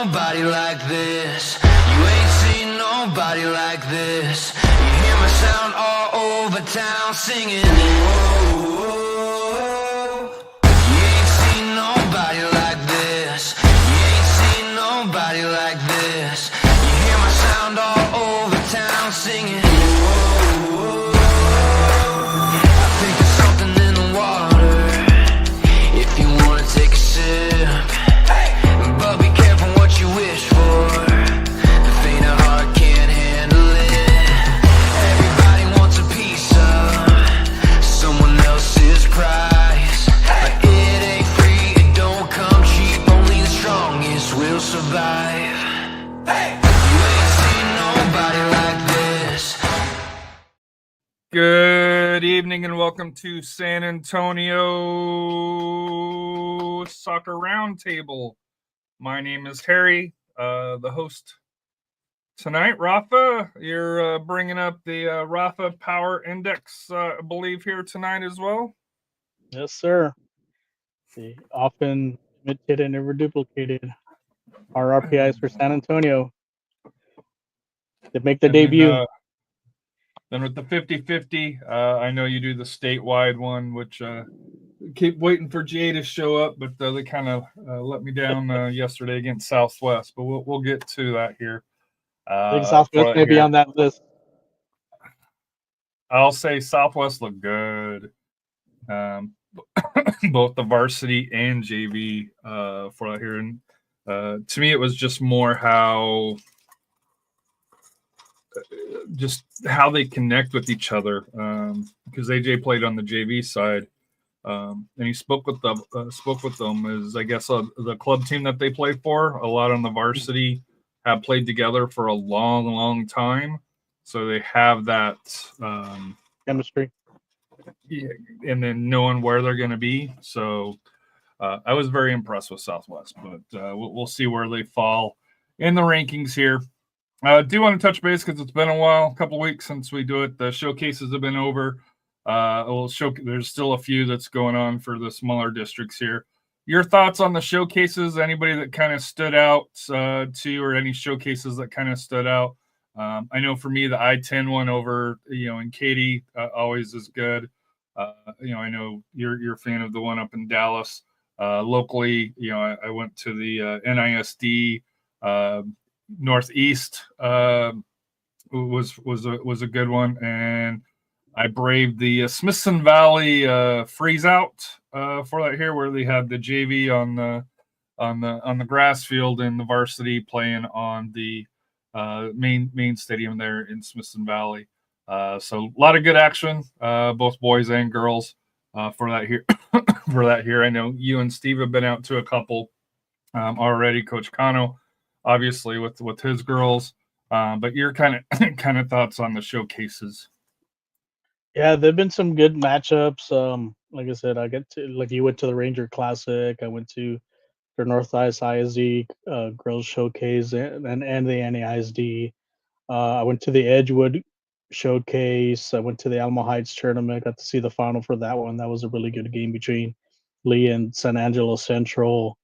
nobody like this. You ain't seen nobody like this. You hear my sound all over town singing. Whoa. You ain't seen nobody like this. You ain't seen nobody like this. You hear my sound all over town singing. Whoa. I think there's something in the water. If you wanna take a sip, but be careful what you wish for. The faint of heart can't handle it. Everybody wants a piece of someone else's prize, but it ain't free, it don't come cheap. Only the strongest will survive. You ain't seen nobody like this. Good evening and welcome to San Antonio Soccer Roundtable. My name is Harry, the host tonight. Rafa, you're bringing up the Rafa Power Index, I believe, here tonight as well. Yes, sir. The often imitated and never duplicated our RPIs for San Antonio. They make their debut. Then with the 50-50, I know you do the statewide one, which keep waiting for Jay to show up, but they kind of let me down yesterday against Southwest. But we'll get to that here. I think Southwest may be on that list. I'll say Southwest looked good. Both the varsity and JV for that here. And to me, it was just more how they connect with each other, because AJ played on the JV side, and he spoke with them as, I guess, the club team that they play for. A lot on the varsity have played together for a long time, so they have that chemistry, and then knowing where they're going to be. So I was very impressed with Southwest, but we'll see where they fall in the rankings here. I do want to touch base because it's been a while, a couple weeks since we do it. The showcases have been over. There's still a few that's going on for the smaller districts here. Your thoughts on the showcases? Anybody that kind of stood out to you, or any showcases that kind of stood out? I know for me, the I-10 one over, in Katy always is good. I know you're a fan of the one up in Dallas. Locally, I went to the NISD Northeast was a good one, and I braved the Smithson Valley freeze out for that here, where they had the JV on the grass field and the varsity playing on the main stadium there in Smithson Valley. So a lot of good action, both boys and girls for that here. I know you and Steve have been out to a couple already. Coach Cano, obviously, with his girls, but your kind of thoughts on the showcases. Yeah, there've been some good matchups. Like I said, you went to the Ranger Classic. I went to the Northwest ISD Girls Showcase and the NAISD. I went to the Edgewood Showcase. I went to the Alamo Heights tournament. Got to see the final for that one. That was a really good game between Lee and San Angelo Central.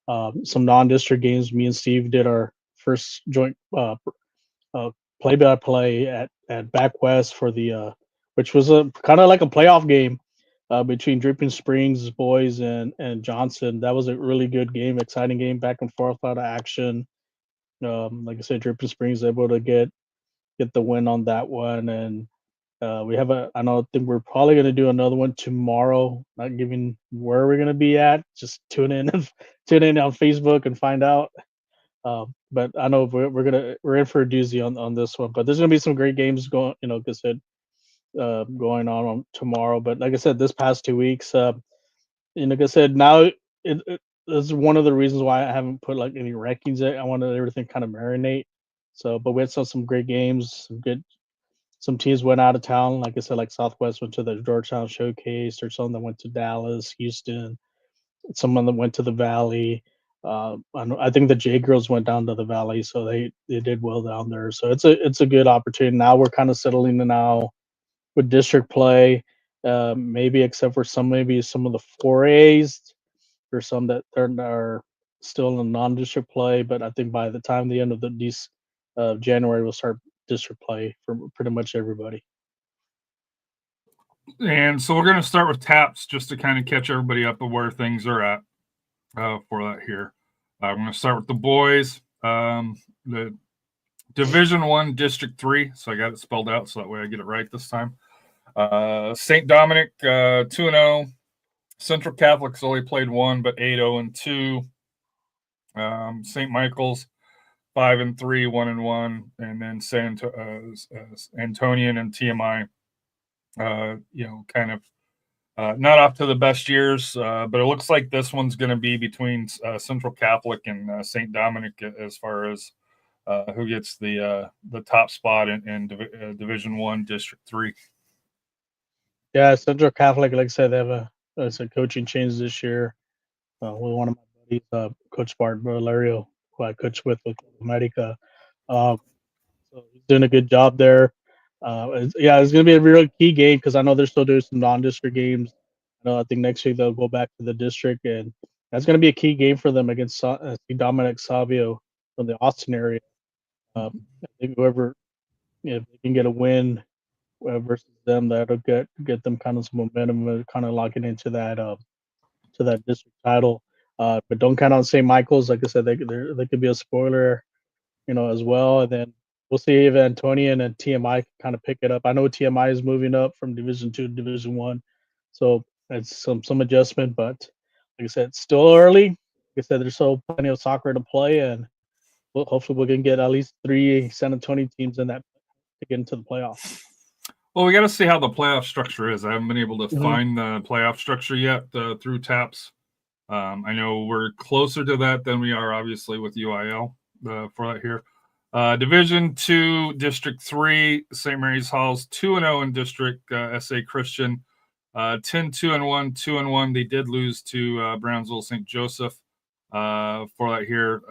Some non-district games. Me and Steve did our first joint play-by-play at Back West for the which was a kind of like a playoff game between Dripping Springs boys and Johnson. That was a really good game, exciting game, back and forth, a lot of action. Like I said, Dripping Springs able to get the win on that one, and we have I think we're probably going to do another one tomorrow. Not giving where we're going to be at. Just tune in on Facebook and find out. But I know we're in for a doozy on this one. But there's going to be some great games going. Like I said, going on tomorrow. But like I said, this past 2 weeks, like I said, now it is one of the reasons why I haven't put like any rankings yet. I wanted everything kind of marinate. So, but we had some great games, some teams went out of town. Like I said, like Southwest went to the Georgetown Showcase, or some that went to Dallas, Houston, someone that went to the Valley. I think the J girls went down to the Valley, so they did well down there. So it's a good opportunity. Now we're kind of settling in now with district play, maybe except for some of the 4As, or some that are still in non-district play, but I think by the time the end of these January, we'll start district play for pretty much everybody. And so we're going to start with TAPS just to kind of catch everybody up of where things are at for that here. I'm going to start with the boys. The Division 1, District 3. So I got it spelled out so that way I get it right this time. St. Dominic, 2-0. Central Catholic's only played 1, but 8-0-2. St. Michael's, 5-3, 1-1. And then SanAntonio and TMI, kind of not off to the best years, but it looks like this one's going to be between Central Catholic and St. Dominic as far as who gets the top spot in Division 1, District 3. Yeah, Central Catholic, like I said, they have a coaching change this year. With one of my buddies, Coach Bart Valerio, who I coach with America. So he's doing a good job there. It's going to be a real key game because I know they're still doing some non-district games. I think next week they'll go back to the district, and that's going to be a key game for them against Dominic Savio from the Austin area. I think whoever, if they can get a win versus them, that'll get them kind of some momentum, kind of locking into that to that district title. But don't count on St. Michael's. Like I said, they could be a spoiler, as well. And then we'll see if Antonian and TMI can kind of pick it up. I know TMI is moving up from Division 2 to Division 1, so it's some adjustment. But like I said, it's still early. Like I said, there's still plenty of soccer to play, and hopefully we can get at least 3 San Antonio teams in that to get into the playoffs. Well, we got to see how the playoff structure is. I haven't been able to find the playoff structure yet through TAPS. I know we're closer to that than we are, obviously, with UIL for that here. Division 2, District 3, St. Mary's Hall's 2-0 in District SA Christian. 10-2-1, 2-1. They did lose to Brownsville St. Joseph for that here.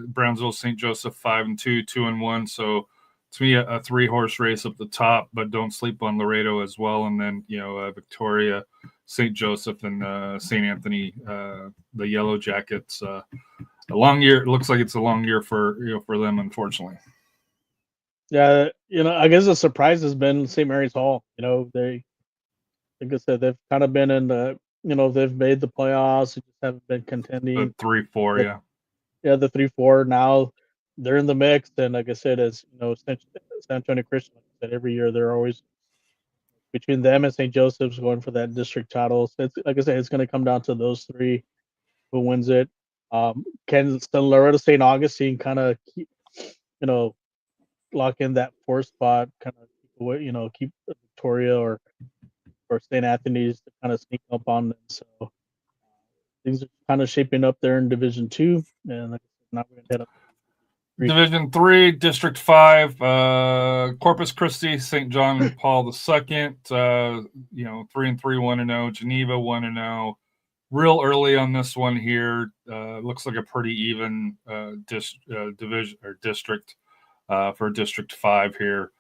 Brownsville St. Joseph 5-2, 2-1. So to me, a 3-horse race up the top, but don't sleep on Laredo as well. And then, Victoria, St. Joseph, and St. Anthony, the Yellow Jackets. A long year. It looks like it's a long year for them, unfortunately. Yeah, I guess the surprise has been St. Mary's Hall. They, like I said, they've kind of been in the, they've made the playoffs, they just haven't been contending. The 3-4, yeah. Yeah, the 3-4. Now they're in the mix, and like I said, as San Antonio Christian, like I said, every year they're always between them and St. Joseph's going for that district title. So it's, like I said, it's going to come down to those 3 who wins it. Can Loretto St. Augustine kind of keep, lock in that 4th spot, kind of keep Victoria or St. Anthony's to kind of sneak up on them. So things are kind of shaping up there in Division 2, and like I said, now we're going to head up. Division 3, District 5, Corpus Christi, St. John Paul II, 3-3, 1-0, Geneva 1-0. Real early on this one here. Looks like a pretty even division or district for District 5 here.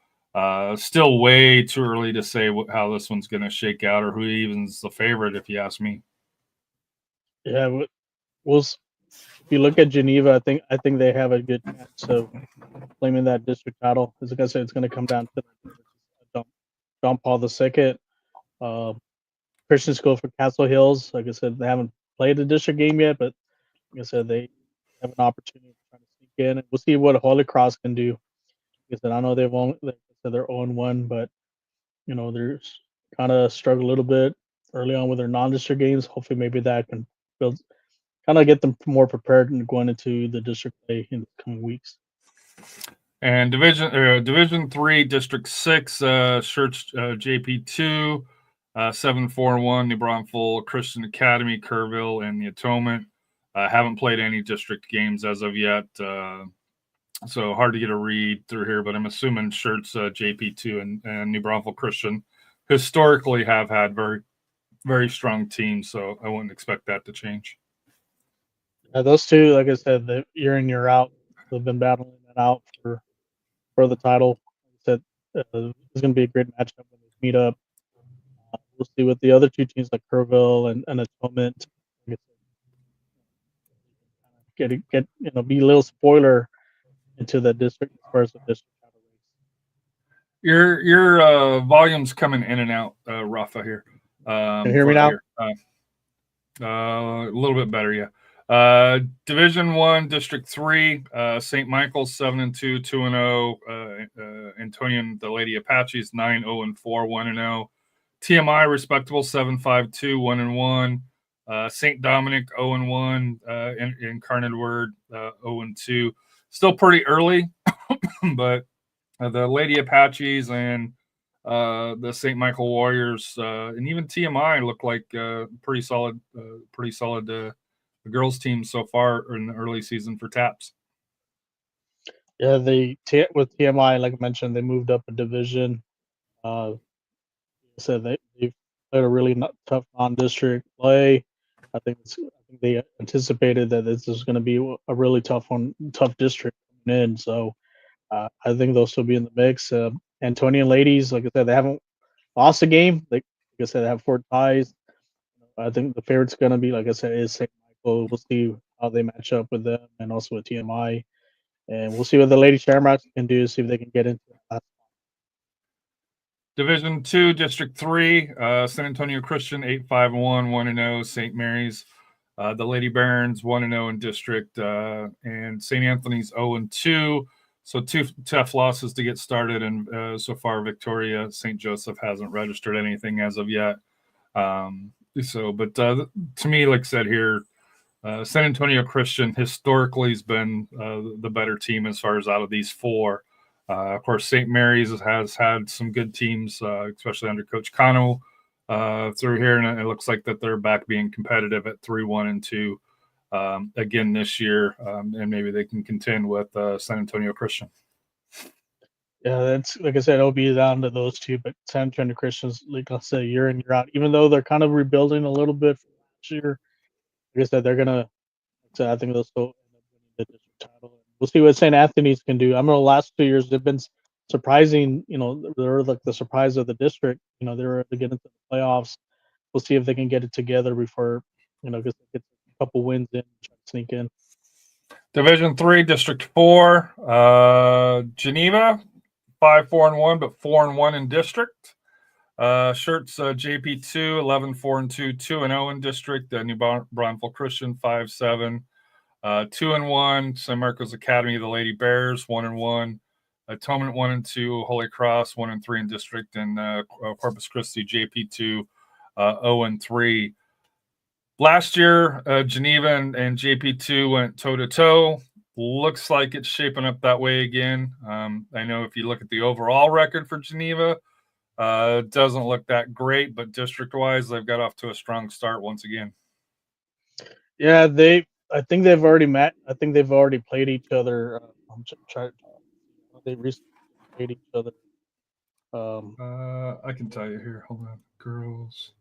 Still way too early to say how this one's going to shake out or who even's the favorite, if you ask me. Yeah, if you look at Geneva, I think they have a good chance of claiming that district title. As I said, it's going to come down to John Paul II. Christian School for Castle Hills. Like I said, they haven't played a district game yet, but like I said, they have an opportunity to try to sneak in. And we'll see what Holy Cross can do. Like I said, I know they're 0-1, but they're kind of struggle a little bit early on with their non-district games. Hopefully, maybe that can kind of get them more prepared and going into the district play in the coming weeks. And Division 3, District 6, Church JP2, 7-4-1, New Braunfels Christian Academy, Kerrville, and the Atonement. Haven't played any district games as of yet, so hard to get a read through here, but I'm assuming Church JP2 and New Braunfels Christian historically have had very, very strong teams, so I wouldn't expect that to change. Those two, like I said, year in, year out, they've been battling it out for the title. Like I said, it's going to be a great matchup when they meet up. We'll see what the other 2 teams like Kerrville and Atonement be a little spoiler into the district as far as the district title race. Your volume's coming in and out, Rafa here. Can you hear me now? Here. A little bit better, yeah. Division 1, District 3, St. Michael's 7-2, 2-0. Antonio and the Lady Apaches 9-0-4, 1-0. TMI respectable 7-5-2, 1-1. St. Dominic 0-1. Incarnate Word 0-2. Still pretty early, but the Lady Apaches and the St. Michael Warriors and even TMI look like pretty solid girls team so far in the early season for TAPS. Yeah, with TMI, like I mentioned, they moved up a division. So they played a really tough non-district play. I think they anticipated that this is going to be a really tough district coming in. So I think they'll still be in the mix. Antonian ladies, like I said, they haven't lost a game. Like I said, they have 4 ties. I think the favorite's going to be, like I said, is St. Michael. We'll see how they match up with them and also with TMI. And we'll see what the Lady Shamrocks can do, see if they can get into that. Division 2, District 3, SanAntonio Christian 8-5-1, 1-0. St. Mary's, the Lady Barons 1-0 in district, and St. Anthony's 0-2. So 2 tough losses to get started, and so far Victoria St. Joseph hasn't registered anything as of yet. But to me, like I said here, SanAntonio Christian historically has been the better team as far as out of these 4. Of course, St. Mary's has had some good teams, especially under Coach Cano through here, and it looks like that they're back being competitive at 3-1-2 again this year, and maybe they can contend with SanAntonio Christian. Yeah, that's like I said, it'll be down to those 2, but SanAntonio Christian's, like I said, year in, year out, even though they're kind of rebuilding a little bit from last year, like I said, they're gonna. So I think they'll still end up winning the district title. We'll see what St. Anthony's can do. I remember the last 2 years they've been surprising. They're like the surprise of the district. They're to get into the playoffs. We'll see if they can get it together before because they get a couple wins in, try to sneak in. Division 3, District 4, Geneva 5-4-1, but 4-1 in district. Shirts JP2 11-4-2, 2-0 in district. New Braunfels Christian 5-7, 2-1. San Marcos Academy, the Lady Bears 1-1. Atonement 1-2. Holy Cross 1-3 in district, and Corpus Christi JP2 0-3. Last year, Geneva and JP2 went toe to toe. Looks like it's shaping up that way again. I know if you look at the overall record for Geneva, it doesn't look that great, but district-wise, they've got off to a strong start once again. Yeah, I think they've already met. I think they've already played each other. They recently played each other. I can tell you here. Hold on, girls.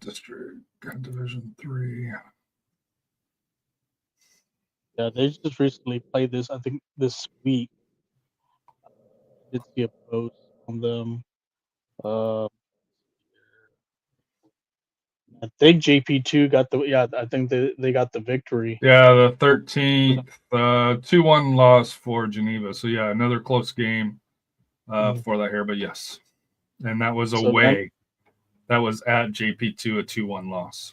District Division 3. Yeah, they just recently played this. I think this week. I did see a post on them. I think JP2 got the. Yeah, I think they got the victory. Yeah, the 13th 2-1 loss for Geneva. So yeah, another close game for that here. But yes, and that was away. That was at JP2, a 2-1 loss.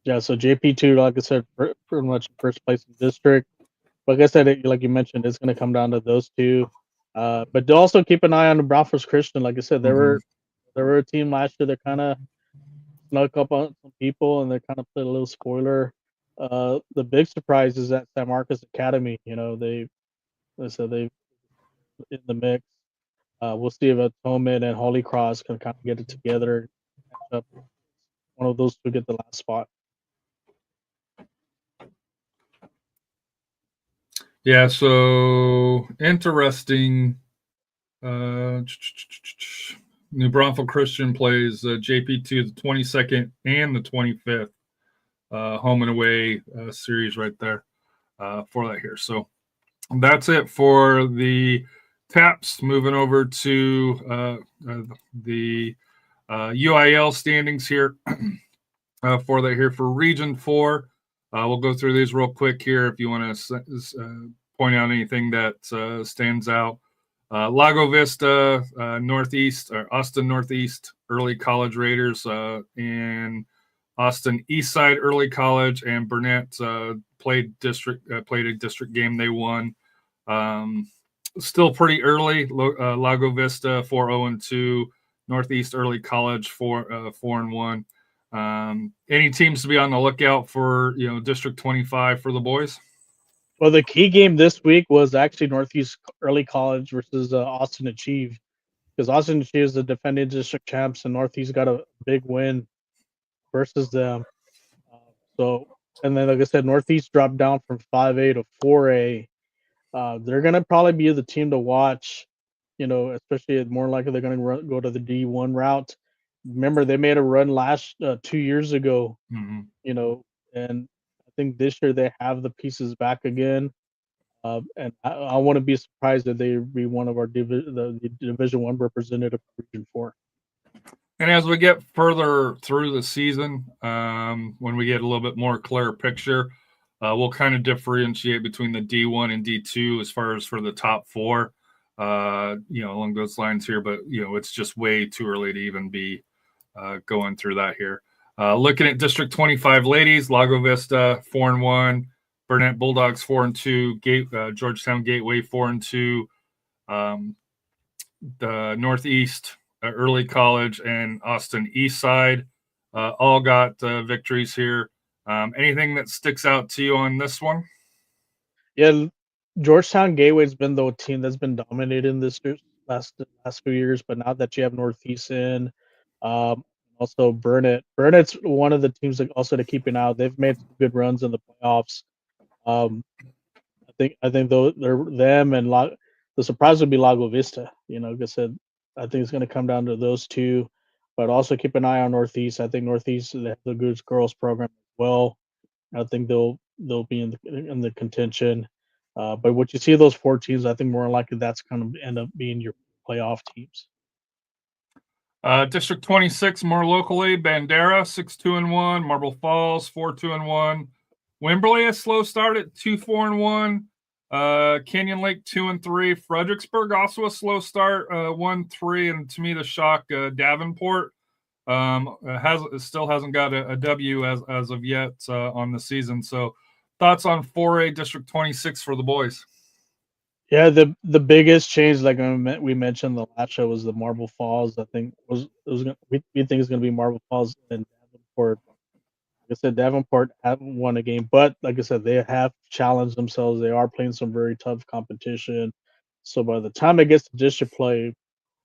Yeah, so JP2, like I said, pretty much first place in district. Like I said, like you mentioned, it's going to come down to those 2. But also keep an eye on the Braunfels Christian. Like I said, they were a team last year that kind of snuck up on some people, and they kind of played a little spoiler. The big surprise is that San Marcos Academy. They in the mix. We'll see if Atonement and Holy Cross can kind of get it together. Up. One of those 2 get the last spot. Yeah, so interesting. New Braunfels Christian plays JP2 the 22nd and the 25th home and away series right there for that here. So that's it for the TAPS. Moving over to the UIL standings here for that here for Region 4. We'll go through these real quick here if you want to point out anything that stands out. Lago Vista Northeast, or Austin Northeast Early College Raiders, and Austin Eastside Early College and Burnett played a district game. They won. Still pretty early. Lago Vista 4-0-2. Northeast Early College 4-1. Any teams to be on the lookout for, District 25 for the boys? Well, the key game this week was actually Northeast Early College versus Austin Achieve, because Austin Achieve is the defending district champs, and Northeast got a big win versus them. And then, like I said, Northeast dropped down from 5A to 4A. They're gonna probably be the team to watch. Especially more likely they're gonna go to the D1 route. Remember, they made a run last 2 years ago. Mm-hmm. And I think this year they have the pieces back again. And I wouldn't be surprised if they be one of our the Division One representative Region 4. And as we get further through the season, when we get a little bit more clear picture, we'll kind of differentiate between the D1 and D2 as far as for the top four, along those lines here. But, it's just way too early to even be going through that here. Looking at District 25 ladies, Lago Vista 4-1, Burnett Bulldogs 4-2, Georgetown Gateway 4-2, the Northeast Early College and Austin Eastside all got victories here. Anything that sticks out to you on this one? Yeah, Georgetown Gateway's been the team that's been dominating this last few years, but now that you have Northeast in, also Burnett's one of the teams that also to keep an eye out. They've made some good runs in the playoffs. I think though they're them and the surprise would be Lago Vista. Like I said, I think it's going to come down to those two, but also keep an eye on Northeast. I think Northeast they have the good girls program as well. I think they'll be in the contention. But what you see those four teams, I think more likely that's going to end up being your playoff teams. District 26 more locally, Bandera 6-2-1, Marble Falls 4-2-1, Wimberley a slow start at 2-4-1. Canyon Lake 2-3. Fredericksburg also a slow start, 1-3, and to me the shock, Davenport still hasn't got a W as of yet on the season. So, thoughts on 4A District 26 for the boys? Yeah, the biggest change, like we mentioned the last show, was the Marble Falls. I think we think it's going to be Marble Falls and Davenport. Like I said, Davenport haven't won a game, but like I said, they have challenged themselves. They are playing some very tough competition. So by the time it gets to district play,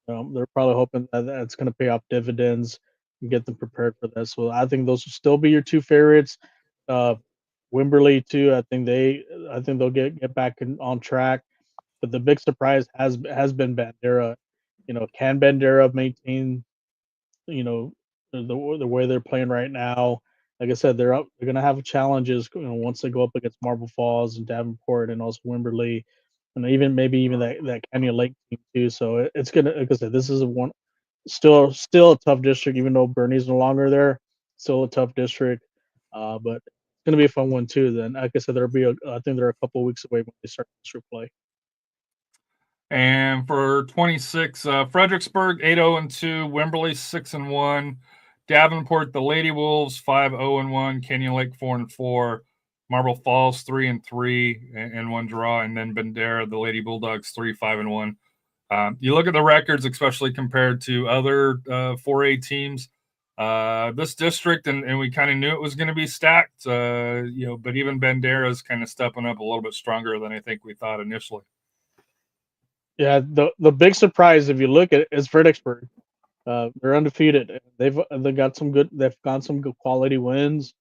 they're probably hoping that it's going to pay off dividends and get them prepared for that. So I think those will still be your two favorites. Wimberley too. I think they'll get back on track. But the big surprise has been Bandera. Can Bandera maintain, the way they're playing right now? Like I said, they're going to have challenges, once they go up against Marble Falls and Davenport and also Wimberley, and maybe even that Canyon Lake team too. So it's gonna, like I said, this is still a tough district, even though Bernie's no longer there. Still a tough district, but it's gonna be a fun one too. Then, like I said, I think they're a couple of weeks away when they start district play. And for 26, Fredericksburg 8-0-2, Wimberley 6-1, Davenport the Lady Wolves 5-0-1, Canyon Lake 4-4, Marble Falls 3-3 and one draw, and then Bandera the Lady Bulldogs 3-5-1. You look at the records, especially compared to other 4A teams. This district, and we kind of knew it was going to be stacked, but even Bandera is kind of stepping up a little bit stronger than I think we thought initially. Yeah, the big surprise, if you look at it, is Fredericksburg. They're undefeated. They've got some good quality wins.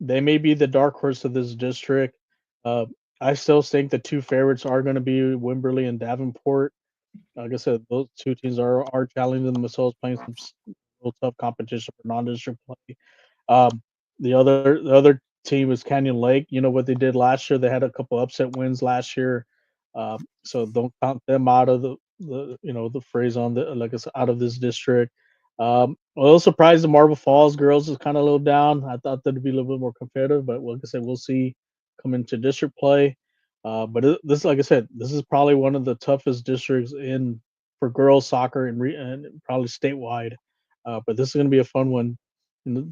They may be the dark horse of this district. I still think the two favorites are going to be Wimberley and Davenport. Like I said, those two teams are challenging themselves, playing some real tough competition for non-district play. The other team is Canyon Lake. You know what they did last year? They had a couple upset wins last year. So don't count them out of the phrase on the, like I said, out of this district. a little surprised the Marble Falls girls is kind of a little down. I thought that'd be a little bit more competitive, but like I said, we'll see come into district play. But this, like I said, this is probably one of the toughest districts in for girls soccer and probably statewide. But this is going to be a fun one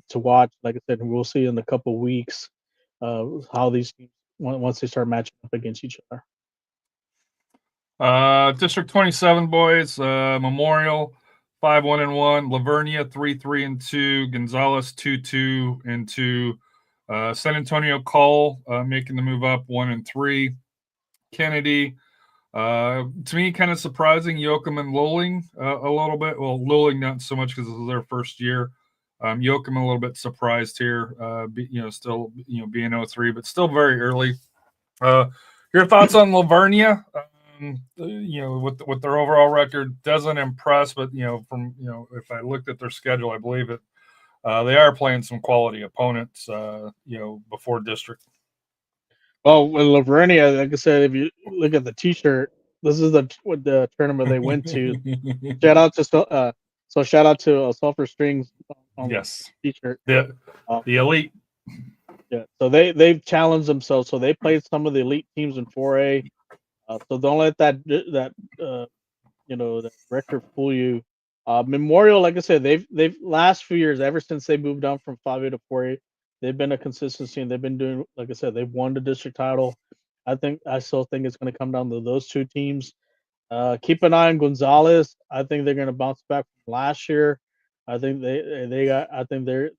to watch. Like I said, we'll see in a couple weeks how these teams once they start matching up against each other. District 27 boys, Memorial 5-1-1, Lavernia 3-3-2, Gonzales 2-2-2, SanAntonio Cole making the move up 1-3, Kennedy. To me, kind of surprising. Yoakum and Lulling a little bit. Well, Lulling not so much because this is their first year. Yoakum a little bit surprised here. Still being 0-3, but still very early. Your thoughts on Lavernia? With their overall record doesn't impress, but if I looked at their schedule, I believe it. They are playing some quality opponents. Before district. Well, with Lavernia, like I said, if you look at the T-shirt, this is the tournament they went to. Shout out to Sulphur Strings on yes the T-shirt. The elite. Yeah, so they've challenged themselves. So they played some of the elite teams in 4A. So don't let that record fool you. Memorial, like I said, they've last few years, ever since they moved down from 5A to 4A, they've been a consistency, and they've been doing, like I said, they've won the district title. I still think it's going to come down to those two teams. Keep an eye on Gonzales. I think they're going to bounce back from last year. I think they're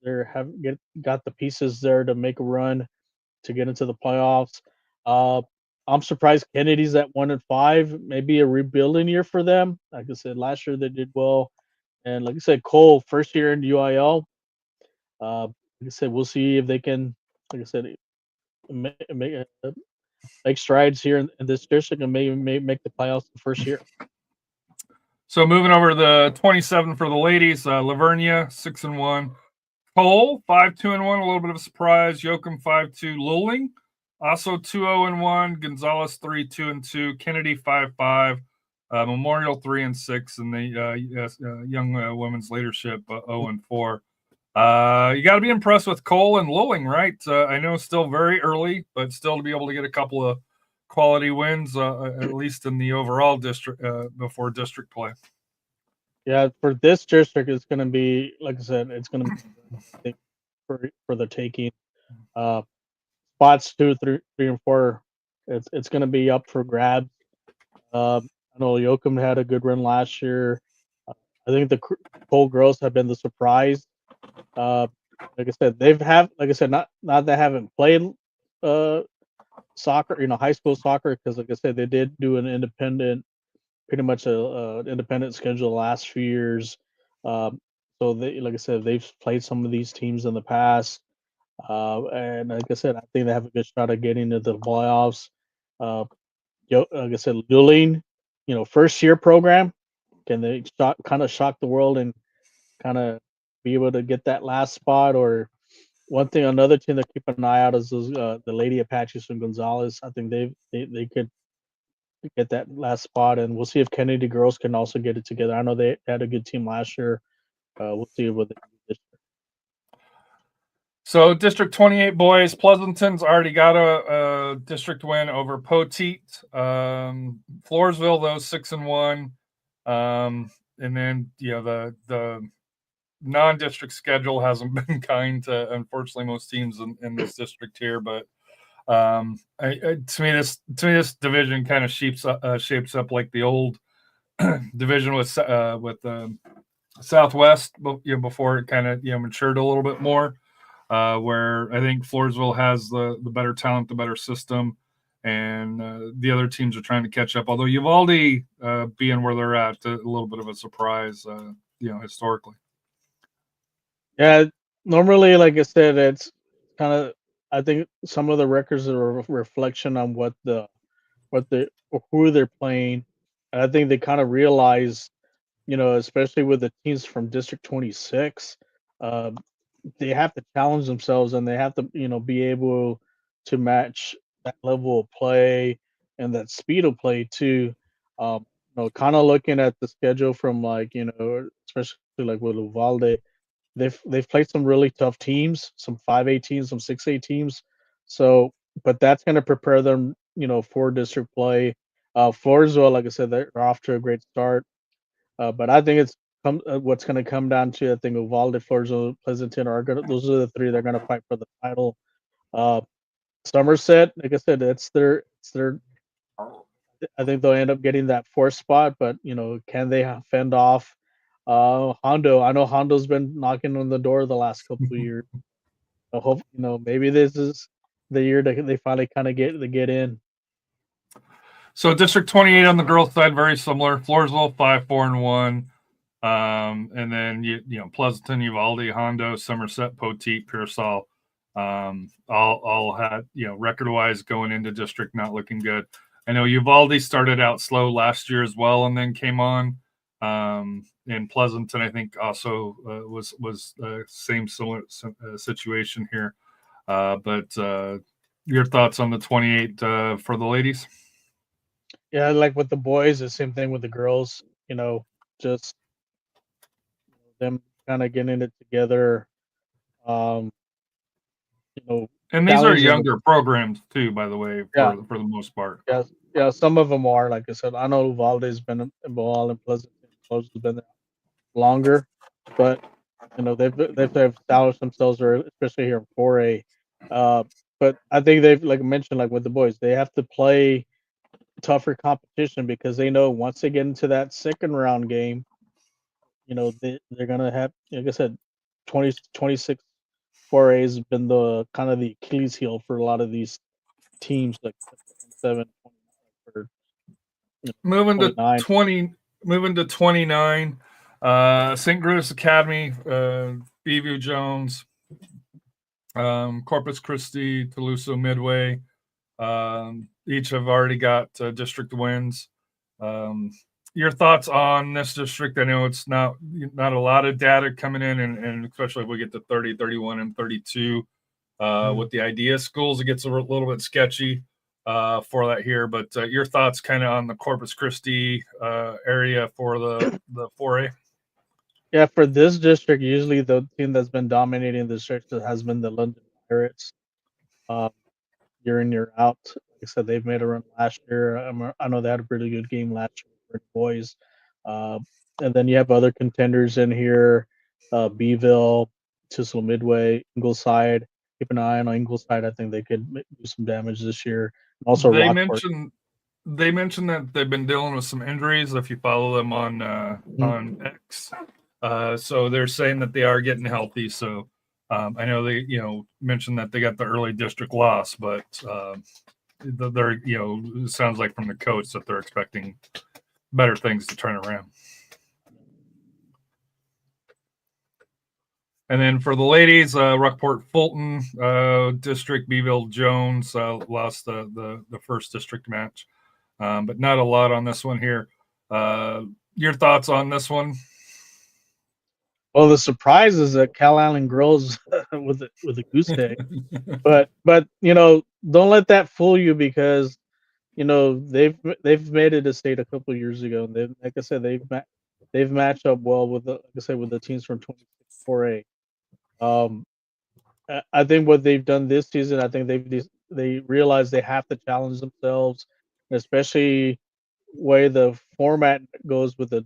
got the pieces there to make a run to get into the playoffs. I'm surprised Kennedy's at 1-5. Maybe a rebuilding year for them. Like I said, last year they did well, and like I said, Cole first year in UIL. Like I said, we'll see if they can, like I said, make strides here in this district and maybe make the playoffs the first year. So moving over to the 27 for the ladies, Lavernia 6-1, Cole 5-2-1, a little bit of a surprise. Yoakum 5-2, Lulling also 2-0-1, Gonzales 3-2-2, Kennedy 5-5, Memorial 3-6, and the young women's leadership 0-4. You got to be impressed with Cole and Lulling, right? I know it's still very early, but still to be able to get a couple of quality wins, at least in the overall district before district play. Yeah, for this district, it's going to be, like I said, it's going to be for the taking. Spots 2, 3, and 4, it's going to be up for grabs. I know Yoakum had a good run last year. I think the Cole girls have been the surprise. Like I said, not they haven't played soccer, high school soccer, because like I said, they did do an independent, pretty much a independent schedule the last few years. So they, like I said, they've played some of these teams in the past. And like I said, I think they have a good shot at getting into the playoffs. Like I said, Lulling, first year program, can they kind of shock the world and kind of be able to get that last spot? Or another team to keep an eye out is those, the Lady Apaches from Gonzales. I think they could get that last spot, and we'll see if Kennedy girls can also get it together. I know they had a good team last year. We'll see what they do this year. So District 28 boys, Pleasanton's already got a district win over Poteet. Floresville, though, 6-1. And then the non-district schedule hasn't been kind to, unfortunately, most teams in this district here. But to me, this division kind of shapes up like the old division with Southwest, before it kind of matured a little bit more. Where I think Floresville has the better talent, the better system, and the other teams are trying to catch up. Although Uvalde being where they're at, a little bit of a surprise, historically. Yeah, normally, like I said, it's kind of, I think some of the records are a reflection on who they're playing, and I think they kind of realize, especially with the teams from District 26. They have to challenge themselves, and they have to, be able to match that level of play and that speed of play too. Kind of looking at the schedule from especially like with Uvalde, they've played some really tough teams, some 5A teams, some 6A teams. So, but that's going to prepare them, for district play. Floresville, like I said, they're off to a great start. But I think what's going to come down to, I think Uvalde, Floresville, Pleasanton those are the three that are going to fight for the title. Somerset, like I said, it's their. I think they'll end up getting that fourth spot, but can they fend off Hondo? I know Hondo's been knocking on the door the last couple of years. I hope maybe this is the year that they finally kind of get in. So District 28 on the girls' side, very similar. Floresville 5-4-1, and then Pleasanton, Uvalde, Hondo, Somerset, Poteet, Pearsall, all had record-wise going into district not looking good. I know Uvalde started out slow last year as well, and then came on. And Pleasanton, I think, also was same similar situation here. But your thoughts on the 28 for the ladies? Yeah, like with the boys, the same thing with the girls. Just them kind of getting it together. And these are younger programs too, by the way, for the most part. Yeah, some of them are. Like I said, I know Uvalde's been involved in Pleasanton. Close has been there longer, but they've established themselves, especially here in 4A. But I think they've, like I mentioned, like with the boys, they have to play tougher competition because they know once they get into that second round game, they're gonna have, like I said, 26 4A has been the kind of the Achilles heel for a lot of these teams, like 7. Moving to 29, St. Grace Academy, Beeview Jones, Corpus Christi, Toulouse Midway, each have already got district wins. Your thoughts on this district? I know it's not a lot of data coming in, and especially if we get to 30, 31, and 32 with the idea schools, it gets a little bit sketchy for that here. But your thoughts kind of on the Corpus Christi area for the 4A? Yeah, for this district, usually the team that's been dominating the district has been the London Pirates. Year in, year out. Like I said, they've made a run last year. I know they had a pretty good game last year for the boys. And then you have other contenders in here, Beeville, Tussle Midway, Ingleside. Keep an eye on Ingleside. I think they could do some damage this year. And also, they Rockport. mentioned that they've been dealing with some injuries. If you follow them on X, so they're saying that they are getting healthy. So I know they mentioned that they got the early district loss, but they're it sounds like from the coach that they're expecting better things to turn around. And then for the ladies, Rockport Fulton district, Beeville Jones lost the first district match, but not a lot on this one here. Your thoughts on this one? Well, the surprise is that Cal Allen girls with a goose egg, but don't let that fool you because they've made it a state a couple of years ago, and like I said, they've matched up well with the teams from 24A. I think what they've done this season, I think they realize they have to challenge themselves, especially way the format goes for the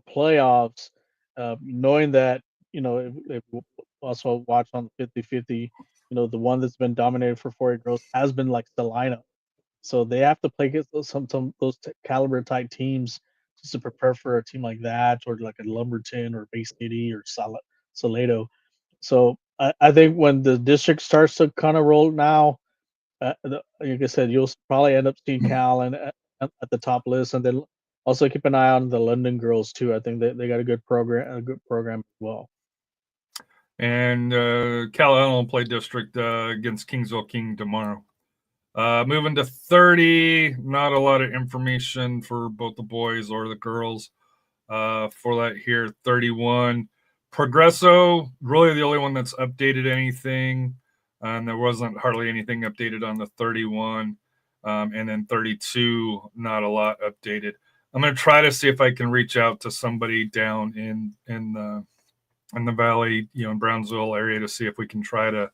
playoffs. Knowing that if also watch on the 50-50, the one that's been dominated for 4A girls has been like Salina, so they have to play against those caliber type teams just to prepare for a team like that, or like a Lumberton or Bay City or Salado. So I think when the district starts to kind of roll now, like I said, you'll probably end up seeing Cal at the top list, and then also keep an eye on the London girls too. I think they got a good program as well. And Cal Allen will play district against Kingsville King tomorrow. Moving to 30, not a lot of information for both the boys or the girls for that here. 31, Progresso, really the only one that's updated anything. And there wasn't hardly anything updated on the 31. And then 32, not a lot updated. I'm going to try to see if I can reach out to somebody down in in the Valley, in Brownsville area to see if we can try to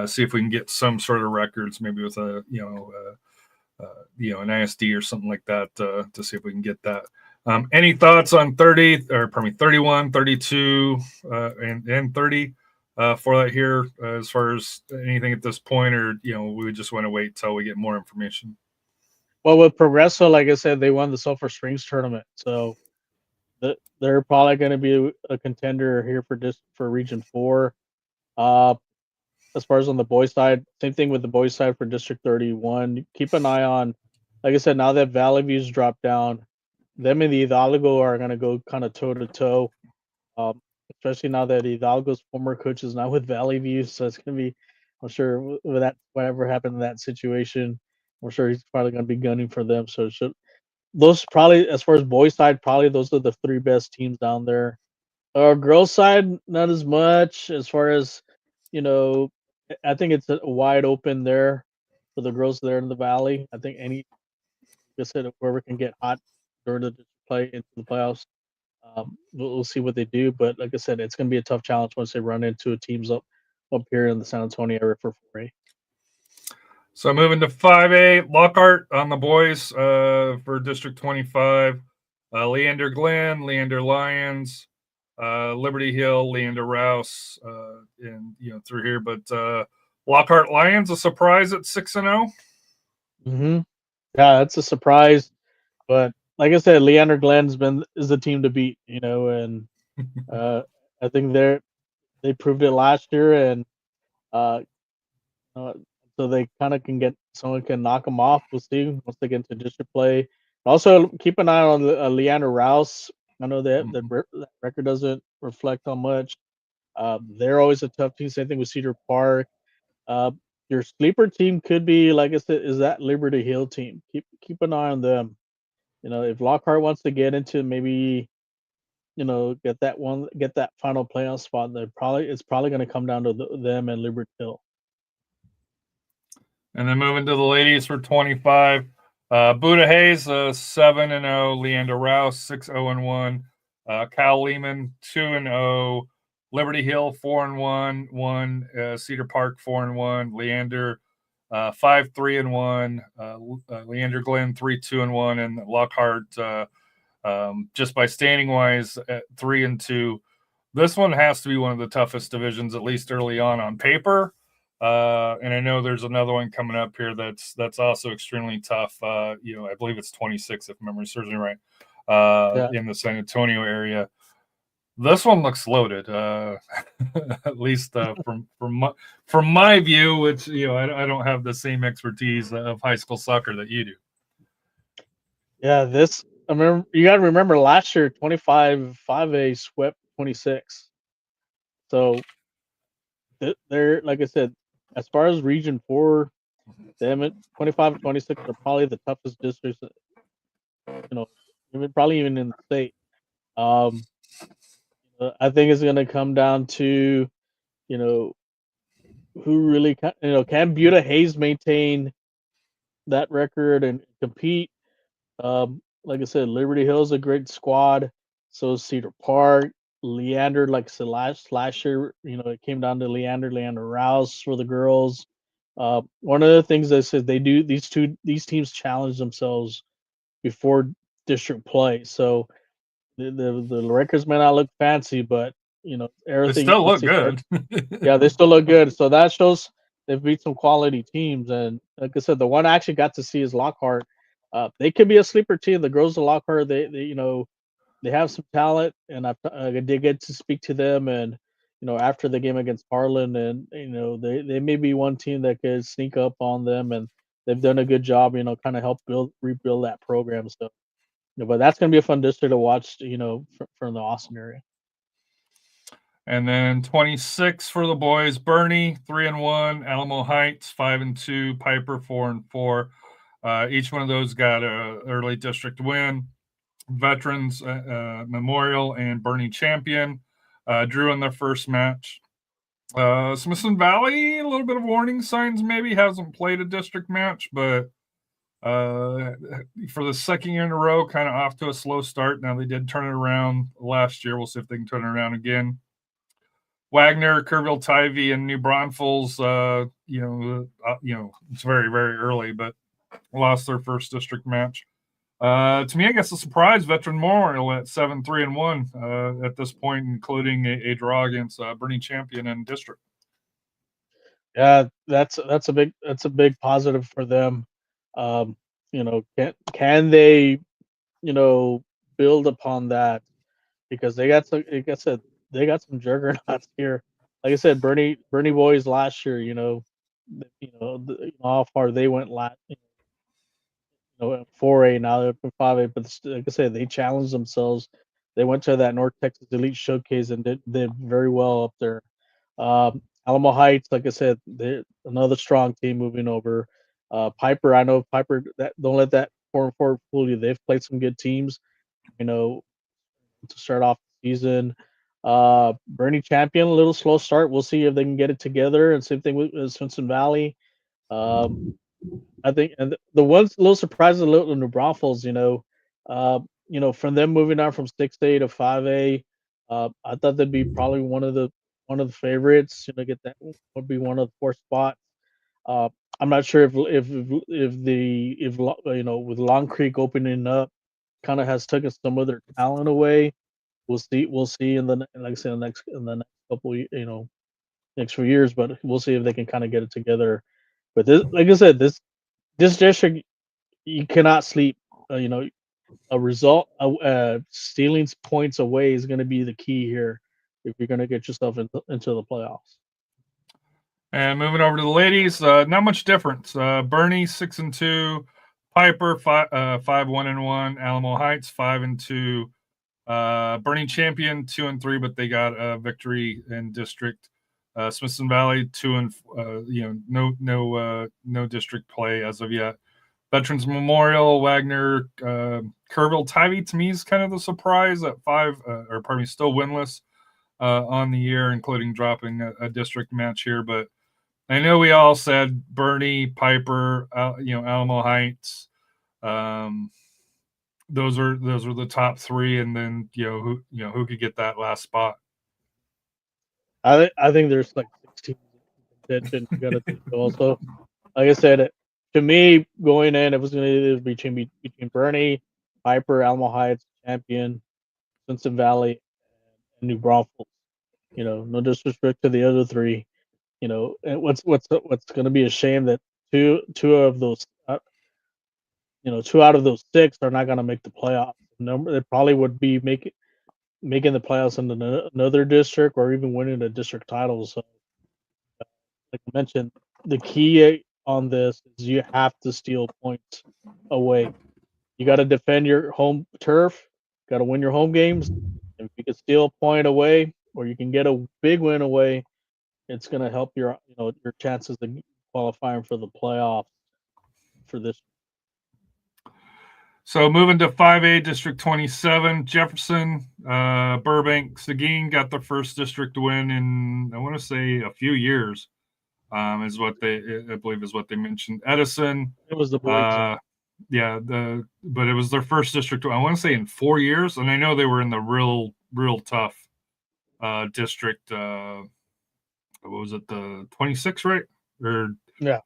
see if we can get some sort of records, maybe with an ISD or something like that to see if we can get that. Any thoughts on 31, 32, and 30 for that here as far as anything at this point, or we just want to wait till we get more information? Well, with Progresso, like I said, they won the Sulphur Springs tournament, so they're probably going to be a contender here for Region 4. As far as on the boys side, same thing with the boys side for District 31. Keep an eye on, like I said, now that Valley View's dropped down, them and the Hidalgo are going to go kind of toe to toe. Especially now that Hidalgo's former coach is now with Valley View, so it's going to be, I'm sure, with that whatever happened in that situation, I'm sure he's probably going to be gunning for them. So those probably, as far as boys side, probably those are the 3 best teams down there. Girls side, not as much as far as, I think it's wide open there for the girls there in the Valley. I think like I said, whoever can get hot during the play into the playoffs, we'll see what they do. But like I said, it's going to be a tough challenge once they run into teams up here in the San Antonio area for 4A. So moving to 5A, Lockhart on the boys for District 25. Leander Glenn, Leander Lyons, Liberty Hill, Leander Rouse, and through here. But Lockhart Lions, a surprise at 6-0. Mm-hmm. Yeah, that's a surprise. But like I said, Leander Glenn's is the team to beat. And I think they proved it last year, and so they kind of someone can knock them off. We'll see once they get into district play. Also, keep an eye on Leander Rouse. I know that that record doesn't reflect how much. They're always a tough team. Same thing with Cedar Park. Your sleeper team could be, like I said, is that Liberty Hill team. Keep an eye on them. If Lockhart wants to get into maybe, get that final playoff spot, it's probably going to come down to them and Liberty Hill. And then moving to the ladies for 25, Buda Hayes 7-0, Leander Rouse 6-0-1, Cal Lehman 2-0, Liberty Hill 4-1, Cedar Park 4-1, Leander 5-3-1, Leander Glenn 3-2-1, and Lockhart just by standing wise at 3-2. This one has to be one of the toughest divisions, at least early on paper. And I know there's another one coming up here that's also extremely tough. I believe it's 26, if memory serves me right, in the San Antonio area. This one looks loaded, at least from my view, which I don't have the same expertise of high school soccer that you do. Yeah, you got to remember last year 25 5A swept 26. So they're, like I said, as far as Region 4, them at 25 and 26 are probably the toughest districts, probably even in the state. I think it's going to come down to, who really can Buda Hayes maintain that record and compete. Like I said, Liberty Hill's a great squad. So is Cedar Park. Leander, like I said, last year, it came down to Leander Rouse for the girls. One of the things they said they do, these teams challenge themselves before district play. So the records may not look fancy, but everything. They still look good. Yeah, they still look good. So that shows they've beat some quality teams. And like I said, the one I actually got to see is Lockhart. They could be a sleeper team. The girls of Lockhart, they have some talent, and I did get to speak to them, and after the game against Harlan, and they may be one team that could sneak up on them, and they've done a good job, kind of help rebuild that program. So, but that's going to be a fun district to watch, from the Austin area. And then 26 for the boys: Bernie 3-1, Alamo Heights 5-2, Piper 4-4. Each one of those got a early district win. Veterans Memorial and Bernie Champion drew in their first match. Smithson Valley, a little bit of warning signs, maybe hasn't played a district match, but for the second year in a row, kind of off to a slow start. Now they did turn it around last year. We'll see if they can turn it around again. Wagner, Kerrville, Tivy, and New Braunfels. It's very, very early, but lost their first district match. To me, I guess a surprise. Veteran Memorial at 7-3-1 at this point, including a draw against Bernie Champion in district. Yeah, that's a big positive for them. Can they, build upon that, because they got some, like I said, they got some juggernauts here. Like I said, Bernie boys last year, how far they went last, 4A, now they're up in 5A, but like I said, they challenged themselves. They went to that North Texas Elite Showcase and did very well up there. Alamo Heights, like I said, they're another strong team moving over. Piper, I know Piper. That don't let that 4-4 fool you. They've played some good teams, to start off the season. Bernie Champion, a little slow start. We'll see if they can get it together. And same thing with Simpson Valley. I think, and the one's a little surprising, a little New Braunfels, from them moving on from 6A to 5A. I thought they'd be probably one of the favorites. Get that would be one of the 4 spots. I'm not sure if with Long Creek opening up, kind of has taken some of their talent away. We'll see in the, like I said, in the next couple, next few years. But we'll see if they can kind of get it together. But this, like I said, this district, you cannot sleep. A result, stealing points away is going to be the key here if you're going to get yourself into the playoffs. And moving over to the ladies, not much difference. Bernie 6-2, Piper 5-1-1, Alamo Heights 5-2, Bernie Champion 2-3, but they got a victory in district. Smithson Valley 2 no district play as of yet. Veterans Memorial, Wagner, Kerrville, Tivy to me is kind of the surprise at 5, still winless on the year, including dropping a district match here. But I know we all said Bernie, Piper, Alamo Heights. Those are the top 3, and then who could get that last spot. I think there's like 16 contention. You got to think also. Like I said, to me, going in, it was going to be between Bernie, Piper, Alamo Heights, Champion, Simpson Valley, and New Braunfels. No disrespect to the other 3. And what's going to be a shame that two of those, 2 out of those 6 are not going to make the playoffs. They probably would be making the playoffs in another district or even winning a district title. So, like I mentioned, the key on this is you have to steal points away. You got to defend your home turf. Got to win your home games. If you can steal a point away, or you can get a big win away, it's going to help your chances of qualifying for the playoffs for this. So moving to 5A District 27, Jefferson, Burbank, Seguin got their first district win in, I want to say, a few years. I believe is what they mentioned. Edison. It was the boys. But it was their first district. I want to say in 4 years, and I know they were in the real tough district. What was it, the 26, right? Or yeah,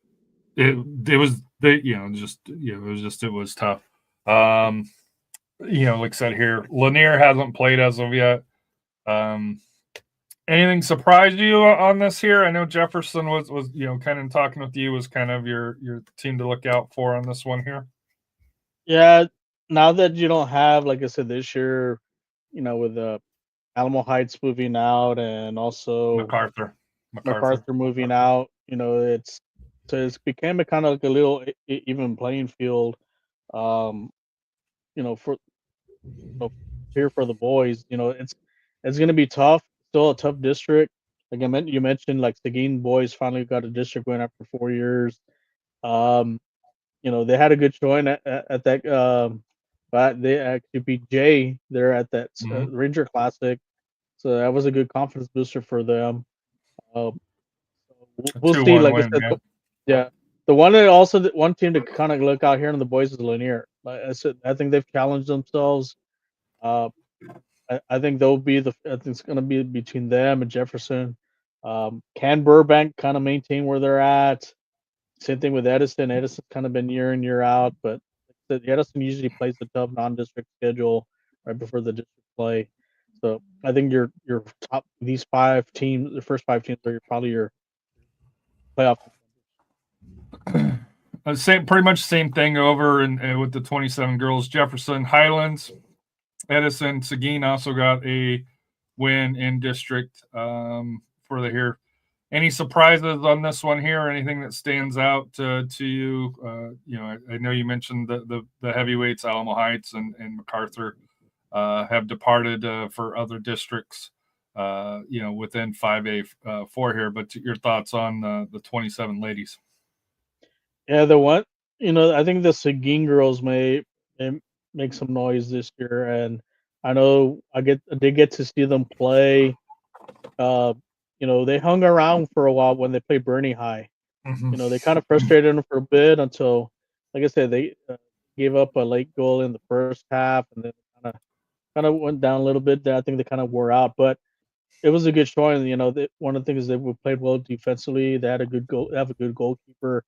it was it was tough. Like I said here, Lanier hasn't played as of yet. Anything surprised you on this here? I know Jefferson was kind of talking with you, was kind of your team to look out for on this one here. Yeah, now that you don't have, like I said, this year, with Alamo Heights moving out and also MacArthur moving out, it's became a kind of like a little even playing field, for here for the boys. It's going to be tough. Still a tough district. Like you mentioned, like Seguin boys finally got a district win after 4 years. They had a good showing at that, but they actually beat Jay there at that Ranger Classic, so that was a good confidence booster for them. We'll see. Like I said, yeah. The one team to kind of look out here in the boys is Lanier. Like I said, I think they've challenged themselves. I think they'll be I think it's going to be between them and Jefferson. Can Burbank kind of maintain where they're at? Same thing with Edison. Edison's kind of been year in year out, but Edison usually plays the tough non-district schedule right before the district play. So I think your top these 5 teams, the first 5 teams are probably your playoff. Pretty much same thing over and with the 27 girls. Jefferson, Highlands, Edison, Seguin also got a win in district for the here. Any surprises on this one here? Anything that stands out to you? I know you mentioned the heavyweights, Alamo Heights and MacArthur have departed for other districts. Within 5A4 here. But your thoughts on the 27 ladies? Yeah, the one, I think the Seguin girls may make some noise this year, and I know I did get to see them play. They hung around for a while when they played Bernie High. Mm-hmm. They kind of frustrated them for a bit until, like I said, they gave up a late goal in the first half, and then kind of went down a little bit. I think they kind of wore out, but it was a good showing. One of the things is they played well defensively. They had a good goal. They have a good goalkeeper.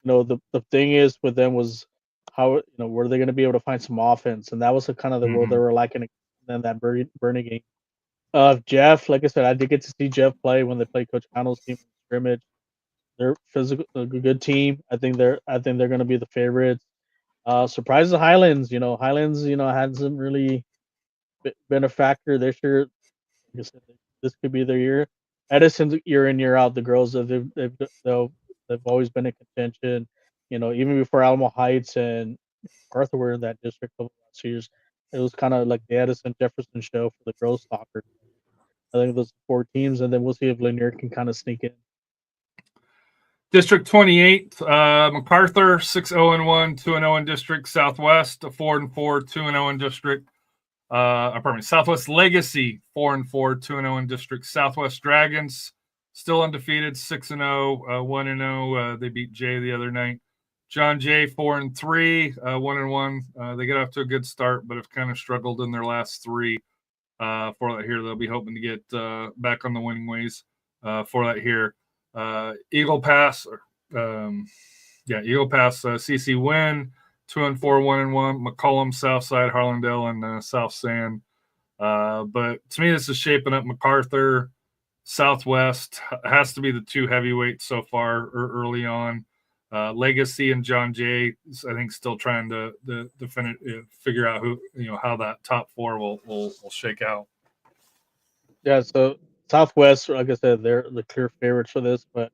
The thing is with them was how were they going to be able to find some offense, and that was the kind of the role they were lacking in that Bernie game. Jeff, like I said, I did get to see Jeff play when they played Coach Connell's team in scrimmage. They're a good team. I think they're going to be the favorites. Surprise the Highlands. Highlands, hasn't really been a factor this year. Like I said, this could be their year. Edison's year in year out. The girls they've always been in contention. Even before Alamo Heights and Arthur were in that district over the last years, it was kind of like the Edison Jefferson show for the girls soccer. I think those 4 teams, and then we'll see if Lanier can kind of sneak in. District 28, MacArthur 6-0-1, 2-0 in district. Southwest 4-4, 2-0 in district. Southwest Legacy 4-4, 2-0 in district. Southwest Dragons still undefeated, 6-0, 1-0. They beat Jay the other night. John Jay 4-3, 1-1. They get off to a good start, but have kind of struggled in their last 3. For that here, they'll be hoping to get back on the winning ways for that here. Eagle Pass, Eagle Pass CC win 2-4, 1-1. McCollum, Southside, Harlandale, and South San. But to me, this is shaping up. MacArthur, Southwest has to be the 2 heavyweights so far early on. Legacy and John Jay, I think, still trying to figure out how that top 4 will shake out. Yeah, so Southwest, like I said, they're the clear favorites for this, but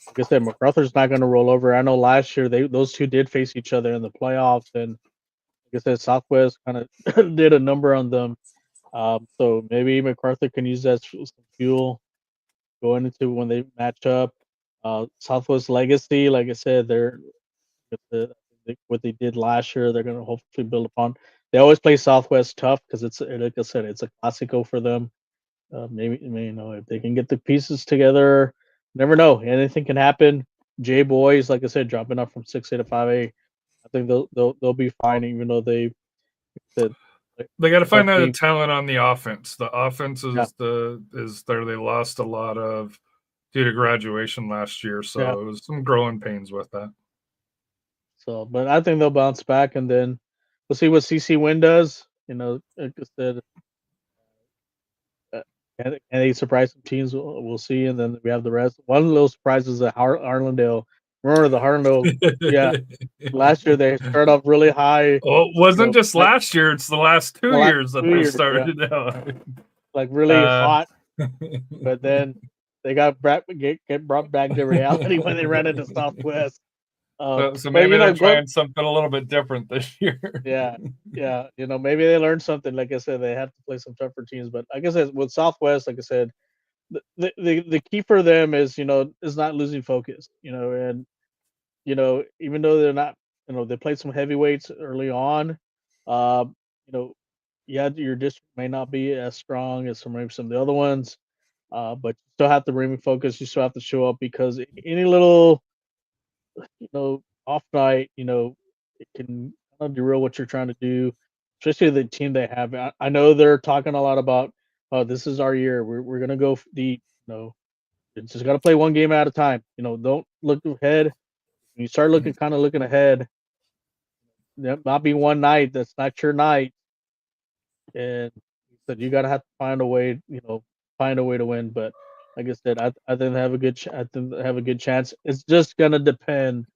like I said, MacArthur's not going to roll over. I know last year those 2 did face each other in the playoffs, and like I said, Southwest kind of did a number on them. So maybe MacArthur can use that as some fuel going into when they match up. Southwest Legacy, like I said, they're what they did last year. They're going to hopefully build upon. They always play Southwest tough because it's, like I said, it's a classico for them. Maybe if they can get the pieces together, never know. Anything can happen. J boys, like I said, dropping up from 6A to 5A. I think they'll be fine, even though they got to find that talent on the offense. The offense is there. They lost a lot of due to graduation last year, so it was some growing pains with that. So, but I think they'll bounce back, and then we'll see what CC Win does. Like I said, can they surprise some teams? We'll see, and then we have the rest. One little surprise is that Harlandale. Remember the Harlandale? Last year they started off really high. Well, it wasn't just last year; it's the last 2 years that they started out. Like really hot, but then they got brought back to reality when they ran into Southwest. So maybe they're trying something a little bit different this year. Yeah. Maybe they learned something. Like I said, they have to play some tougher teams. But like I said, with Southwest, like I said, the key for them is is not losing focus. And even though they're not, they played some heavyweights early on. Your district may not be as strong as maybe some of the other ones, but you still have to remain focused. You still have to show up because any little off night, it can kind of derail what you're trying to do. especially the team they have. I know they're talking a lot about, oh, this is our year. We're gonna go deep. You just got to play one game at a time. Don't look ahead. When you start looking ahead, not be one night. That's not your night, and so you gotta have to find a way. Find a way to win. But like I said, I think they have a good. I think they have a good chance. It's just gonna depend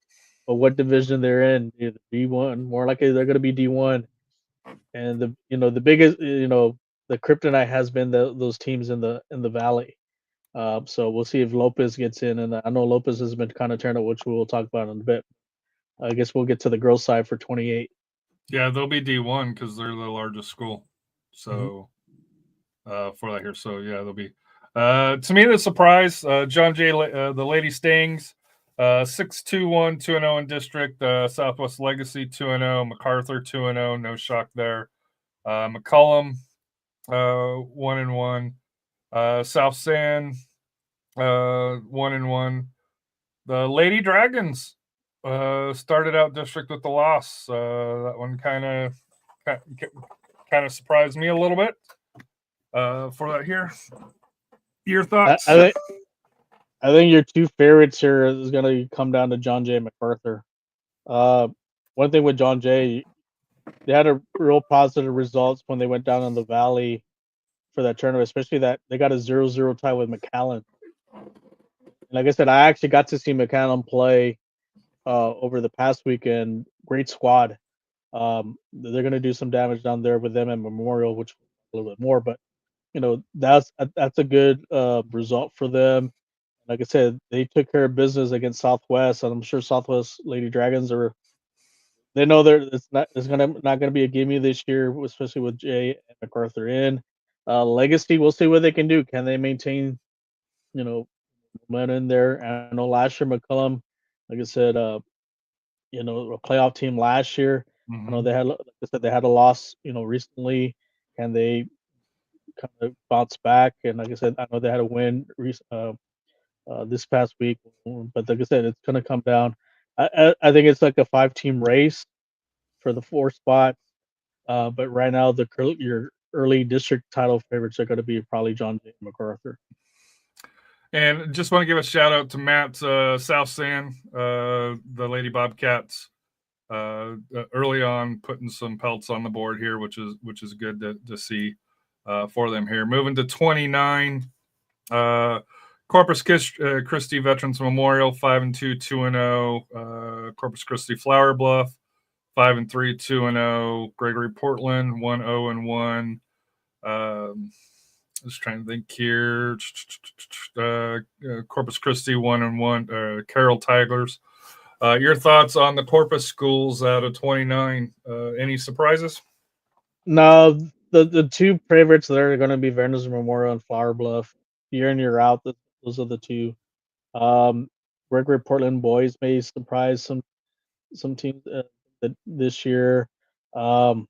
on what division they're in. Either D1, more likely they're gonna be D1, and the biggest the kryptonite has been those teams in the valley. So we'll see if Lopez gets in, and I know Lopez has been kind of turned up, which we'll talk about in a bit. I guess we'll get to the girls' side for 28. Yeah, they'll be D1 because they're the largest school. So for that here, so yeah, they'll be. To me, the surprise, John Jay, the Lady Stings, 6-2-1, 2-0 in district. Southwest Legacy 2-0, MacArthur 2-0, no shock there. McCullum 1-1, South San 1-1. The Lady Dragons started out district with the loss. That one kind of surprised me a little bit. For that here, your thoughts? I think your two favorites here is going to come down to John Jay and MacArthur. One thing with John Jay, they had a real positive results when they went down in the valley for that tournament, especially that they got a 0-0 tie with McAllen. And like I said, I actually got to see McAllen play over the past weekend. Great squad. They're going to do some damage down there with them at Memorial, which a little bit more, but that's a good result for them. Like I said, they took care of business against Southwest, and I'm sure Southwest Lady Dragons they know it's not gonna be a gimme this year, especially with Jay and MacArthur in. Legacy, we'll see what they can do. Can they maintain momentum in there? I know last year McCullum, like I said, a playoff team last year. I know like I said, they had a loss, recently. Can they kind of bounce back? And like I said, I know they had a win this past week, but like I said, it's going to come down. I think it's like a 5-team race for the 4 spots. But right now, your early district title favorites are going to be probably John Jay MacArthur. And just want to give a shout out to Matt South San, the Lady Bobcats, early on putting some pelts on the board here, which is good to see for them here. Moving to 29. Corpus Christi Veterans Memorial 5-2, 2-0. Corpus Christi Flower Bluff 5-3, 2-0. Gregory Portland 1-0-1. Just trying to think here. Corpus Christi 1-1. Carroll Tigers. Your thoughts on the Corpus schools out of 29? Any surprises? No, the two favorites there are going to be Veterans Memorial and Flower Bluff. Year in, year out, those are the two. Gregory Portland boys may surprise some teams this year. The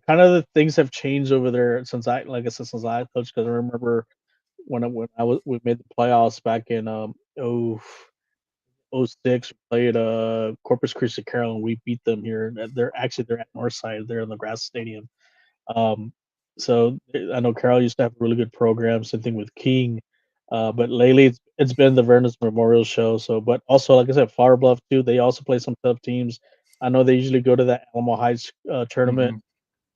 kind of the things have changed over there since I coached. Because I remember when we made the playoffs back in 06, we played Corpus Christi Carroll, and we beat them here. They're at Northside. They're in the grass stadium. So I know Carroll used to have a really good program. Same thing with King. But lately it's been the Vernon's Memorial Show. So, but also like I said, Flower Bluff too. They also play some tough teams. I know they usually go to that Alamo Heights tournament,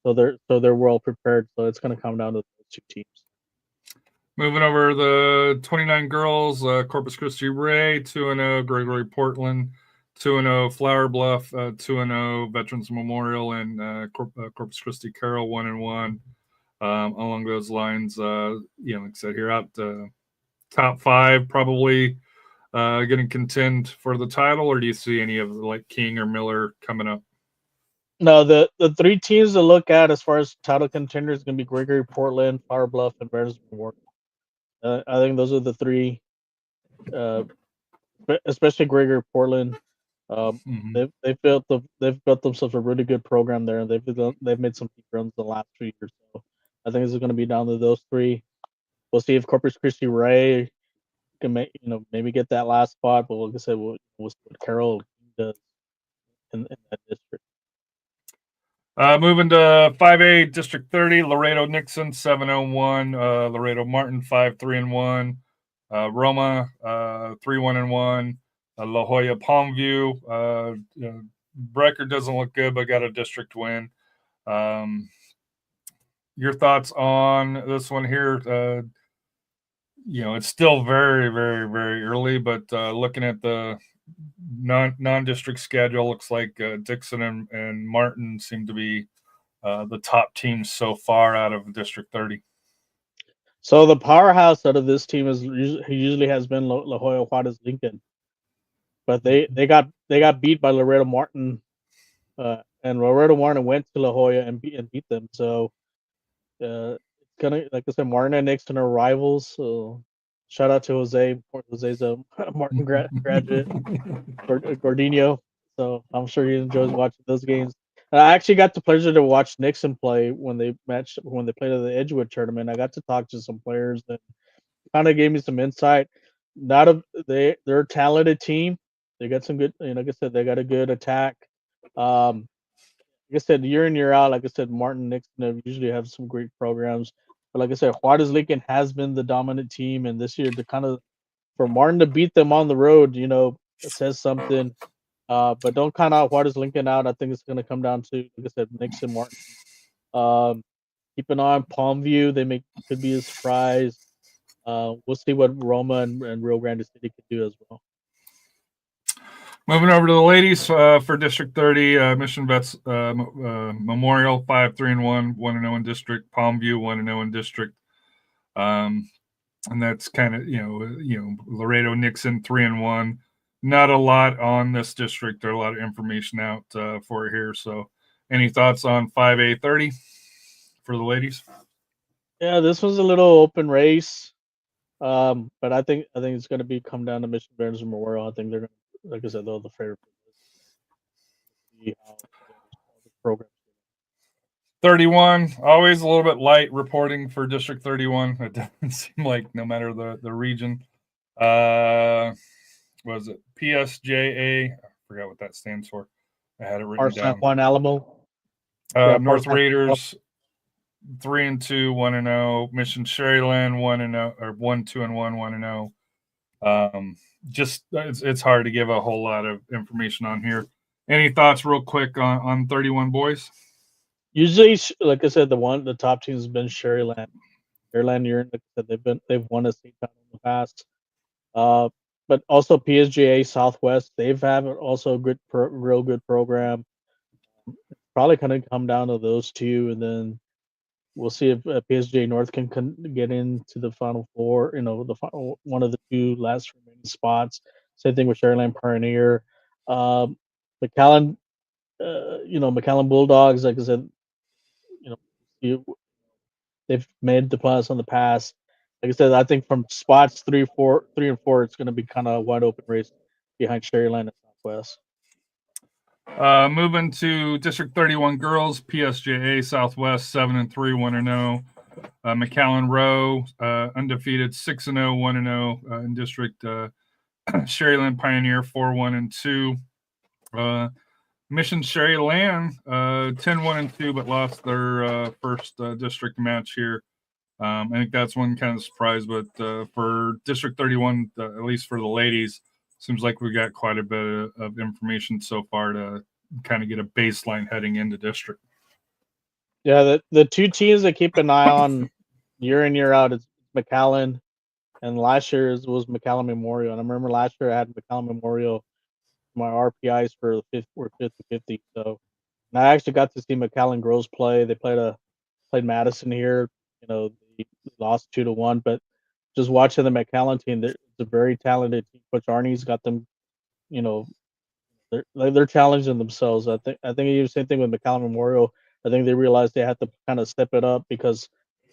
so they're well prepared. So it's going to come down to those two teams. Moving over the 29 girls, Corpus Christi Ray 2-0, Gregory Portland 2-0, Flower Bluff 2-0, Veterans Memorial, and Corpus Christi Carroll 1-1. Along those lines, like I said here, out top 5 probably going to contend for the title, or do you see any of like King or Miller coming up? No, the 3 teams to look at as far as title contenders is going to be Gregory Portland, Flower Bluff, and Veterans Memorial. I think those are the 3, especially Gregory Portland. They've built themselves a really good program there, and they've made some deep runs the last 2 years. So I think this is going to be down to those 3. We'll see if Corpus Christi Ray can maybe get that last spot. But like I said, we'll see what Carroll does in that district. Moving to 5A District 30, Laredo Nixon 701, Laredo Martin 5-3-1, Roma 3-1-1, La Jolla Palmview. Record doesn't look good, but got a district win. Your thoughts on this one here? It's still very, very, very early, but looking at the non-district schedule, looks like Dixon and Martin seem to be the top teams so far out of District 30. So the powerhouse out of this team usually has been La Jolla Juarez Lincoln, but they got beat by Laredo Martin, and Laredo Martin went to La Jolla and beat them. So it's gonna, like I said, Martin and Nixon are rivals. So shout out to Jose. Jose's a Martin graduate, Gordino. So I'm sure he enjoys watching those games. I actually got the pleasure to watch Nixon play when they played at the Edgewood tournament. I got to talk to some players that kind of gave me some insight. They're a talented team. They got some good, like I said, they got a good attack. Like I said, year in, year out, like I said, Martin Nixon usually have some great programs. But like I said, Juarez Lincoln has been the dominant team, and this year for Martin to beat them on the road, it says something. But don't count out Juarez Lincoln out. I think it's going to come down to, like I said, Nixon Martin. Keep an eye on Palmview. Could be a surprise. We'll see what Roma and Rio Grande City can do as well. Moving over to the ladies for District 30, Mission Vets Memorial 5-3-1, 1-0 in district. Palmview 1-0 in district. And that's kind of Laredo Nixon 3-1. Not a lot on this district. There's a lot of information out for it here. So, any thoughts on 5A 30 for the ladies? Yeah, this was a little open race, but I think it's going to come down to Mission Veterans Memorial. I think they're going to, like I said, they're the favorite. See how the program. 31, always a little bit light reporting for District 31. It doesn't seem like no matter the region. Was it PSJA? I forgot what that stands for. I had it written down. San Juan Alamo. North Raiders 3-2, 1-0. Mission Sherryland 1-0 or 1-2-1, 1-0. Just it's hard to give a whole lot of information on here. Any thoughts, real quick, on 31 boys? Usually, like I said, the top team has been Sherryland. Sherryland, like I said, they've won a state title in the past. But also PSGA Southwest, they've had also a real good program. It's probably going to come down to those two, and then we'll see if PSGA North can get into the Final Four. One of the two last remaining spots. Same thing with Sherryland Pioneer, McAllen. McAllen Bulldogs. Like I said, they've made the playoffs on the past. Like I said, I think from spots 3 and 4, it's going to be kind of a wide open race behind Sherryland and Southwest. Moving to District 31 girls, PSJA Southwest 7-3, 1-0. McAllen Row undefeated 6-0, 1-0 in District. Sherryland Pioneer 4-1-2. Mission Sherryland 10-1-2, but lost their first district match here. I think that's one kind of surprise, but for District 31, at least for the ladies, seems like we got quite a bit of information so far to kind of get a baseline heading into district. Yeah, the two teams that keep an eye on year in, year out is McAllen, and last year was McAllen Memorial. And I remember last year I had McAllen Memorial, my RPIs for the 50-50. So, and I actually got to see McAllen girls play. They played Madison here. They lost 2-1, but just watching the McAllen team, it's a very talented team. Coach Arnie's got them, they're challenging themselves. I think you do the same thing with McAllen Memorial. I think they realized they had to kind of step it up because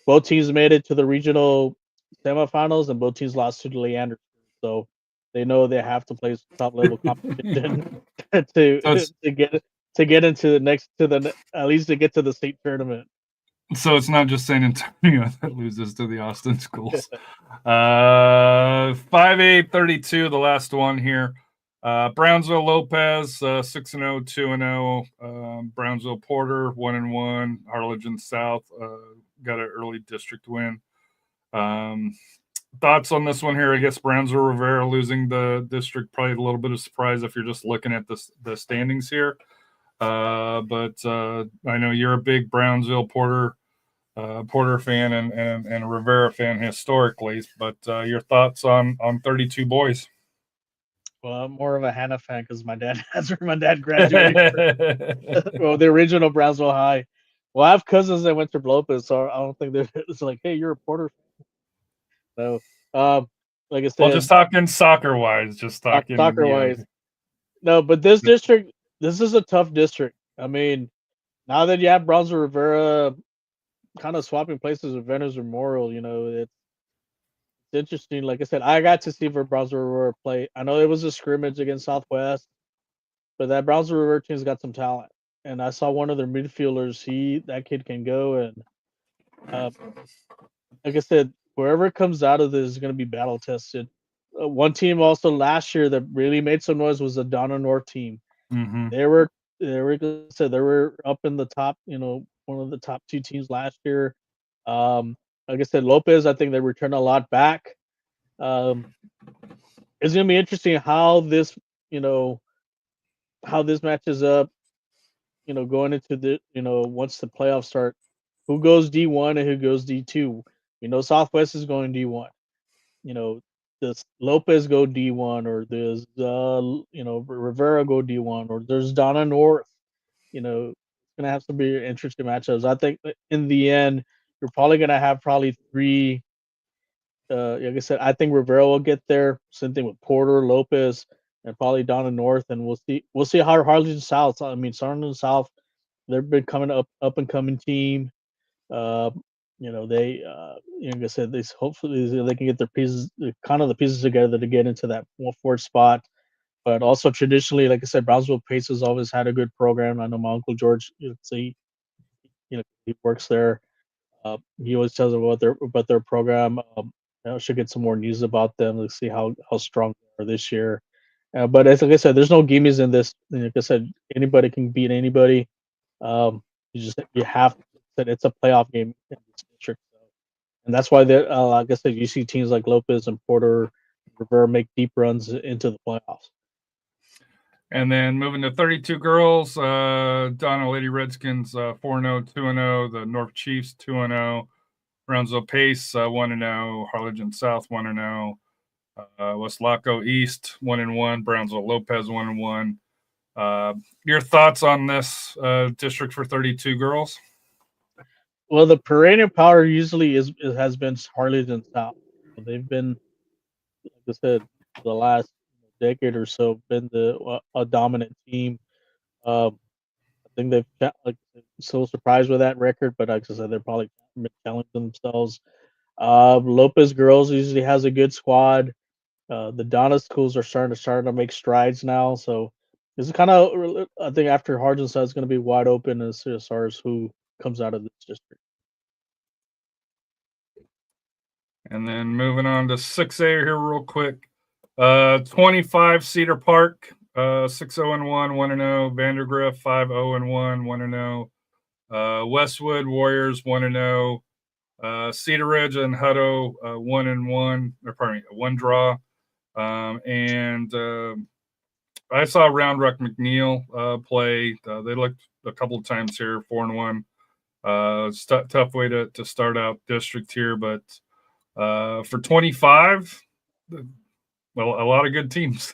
both teams made it to the regional semifinals and both teams lost to the Leander. So they know they have to play top level competition to get into the next at least to get to the state tournament. So it's not just SanAntonio that loses to the Austin schools. 5A 32, the last one here. Brownsville Lopez 6-0, 2-0. Brownsville Porter 1-1. Harlingen South got an early district win. Thoughts on this one here? I guess Brownsville Rivera losing the district, probably a little bit of surprise if you're just looking at the standings here. But I know you're a big Brownsville Porter fan and Rivera fan historically. But your thoughts on 32 boys? Well, I'm more of a Hannah fan because that's where my dad graduated. Well, the original Brownsville High. Well, I have cousins that went to Lopez, so I don't think it's like, hey, you're a Porter. So, like I said, well, just talking soccer wise, soccer wise. No, but this district, this is a tough district. I mean, now that you have Brownsville Rivera kind of swapping places with Veterans Memorial, it's interesting. Like I said, I got to see Brownsville Rivera play. I know it was a scrimmage against Southwest, but that Brownsville Rivera team's got some talent. And I saw one of their midfielders. That kid can go. And like I said, wherever it comes out of this is going to be battle tested. One team also last year that really made some noise was the Donna North team. Mm-hmm. They were up in the top, one of the top 2 teams last year. Like I said, Lopez, I think they returned a lot back. It's gonna be interesting how this matches up. Going into the once the playoffs start, who goes D1 and who goes D2. Southwest is going D1. Does Lopez go D1 or does Rivera go D1 or there's Donna North. It's gonna have to be interesting matchups. I think in the end, you're probably gonna have 3. Like I said, I think Rivera will get there. Same thing with Porter, Lopez, and probably Donna North, and we'll see. We'll see how Harlingen South. I mean, SanAntonio South, they've been coming up and coming team. They, like I said, hopefully they can get their pieces, the pieces together to get into that 4th spot. But also traditionally, like I said, Brownsville Pace has always had a good program. I know my uncle George, he works there. He always tells about their program. I should get some more news about them. Let's see how strong they are this year. But like I said, there's no gimmies in this. Like I said, anybody can beat anybody. You have that it's a playoff game in this district, and that's why like I said, you see teams like Lopez and Porter, Rivera make deep runs into the playoffs. And then moving to 32 girls, Donna Lady Redskins 4-0, 2-0. The North Chiefs 2-0. Brownsville Pace 1-0. Harlingen South 1-0. West Laco East 1-1. Brownsville Lopez 1-1. Your thoughts on this district for 32 girls? Well, the perennial power usually has been Harlingen South. They've been, like I said, the last decade or so been a dominant team. I think they've so surprised with that record, but like I said, they're probably challenging themselves. Lopez girls usually has a good squad. The Donna schools are starting to make strides now, so this is kind of, I think after Harlingen South is going to be wide open as far as who comes out of this district. And then moving on to 6A here real quick. 25 Cedar Park, 6-0-1, 1-0. Vandergrift 5-0-1, 1-0. Westwood Warriors 1-0. Cedar Ridge and Hutto 1-1, or pardon me, 1 draw. And I saw Round Rock McNeil play. They looked a couple of times here, 4-1. Tough way to start out district here, but for 25, well, a lot of good teams.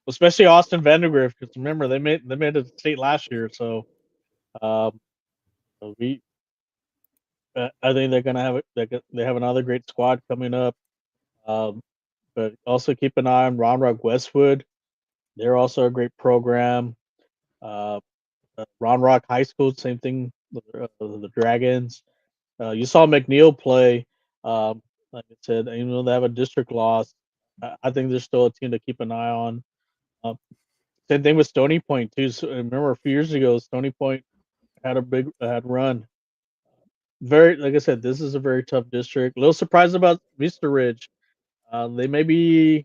Especially Austin Vandergrift, because remember they made it state last year, so I think they're gonna have they have another great squad coming up. But also keep an eye on Round Rock Westwood. They're also a great program. Round Rock High School, same thing. The Dragons. You saw McNeil play. Like I said, even though they have a district loss, I think there's still a team to keep an eye on. Same thing with Stony Point too. So remember a few years ago, Stony Point had a run. Like I said, this is a very tough district. A little surprised about Vista Ridge. They may be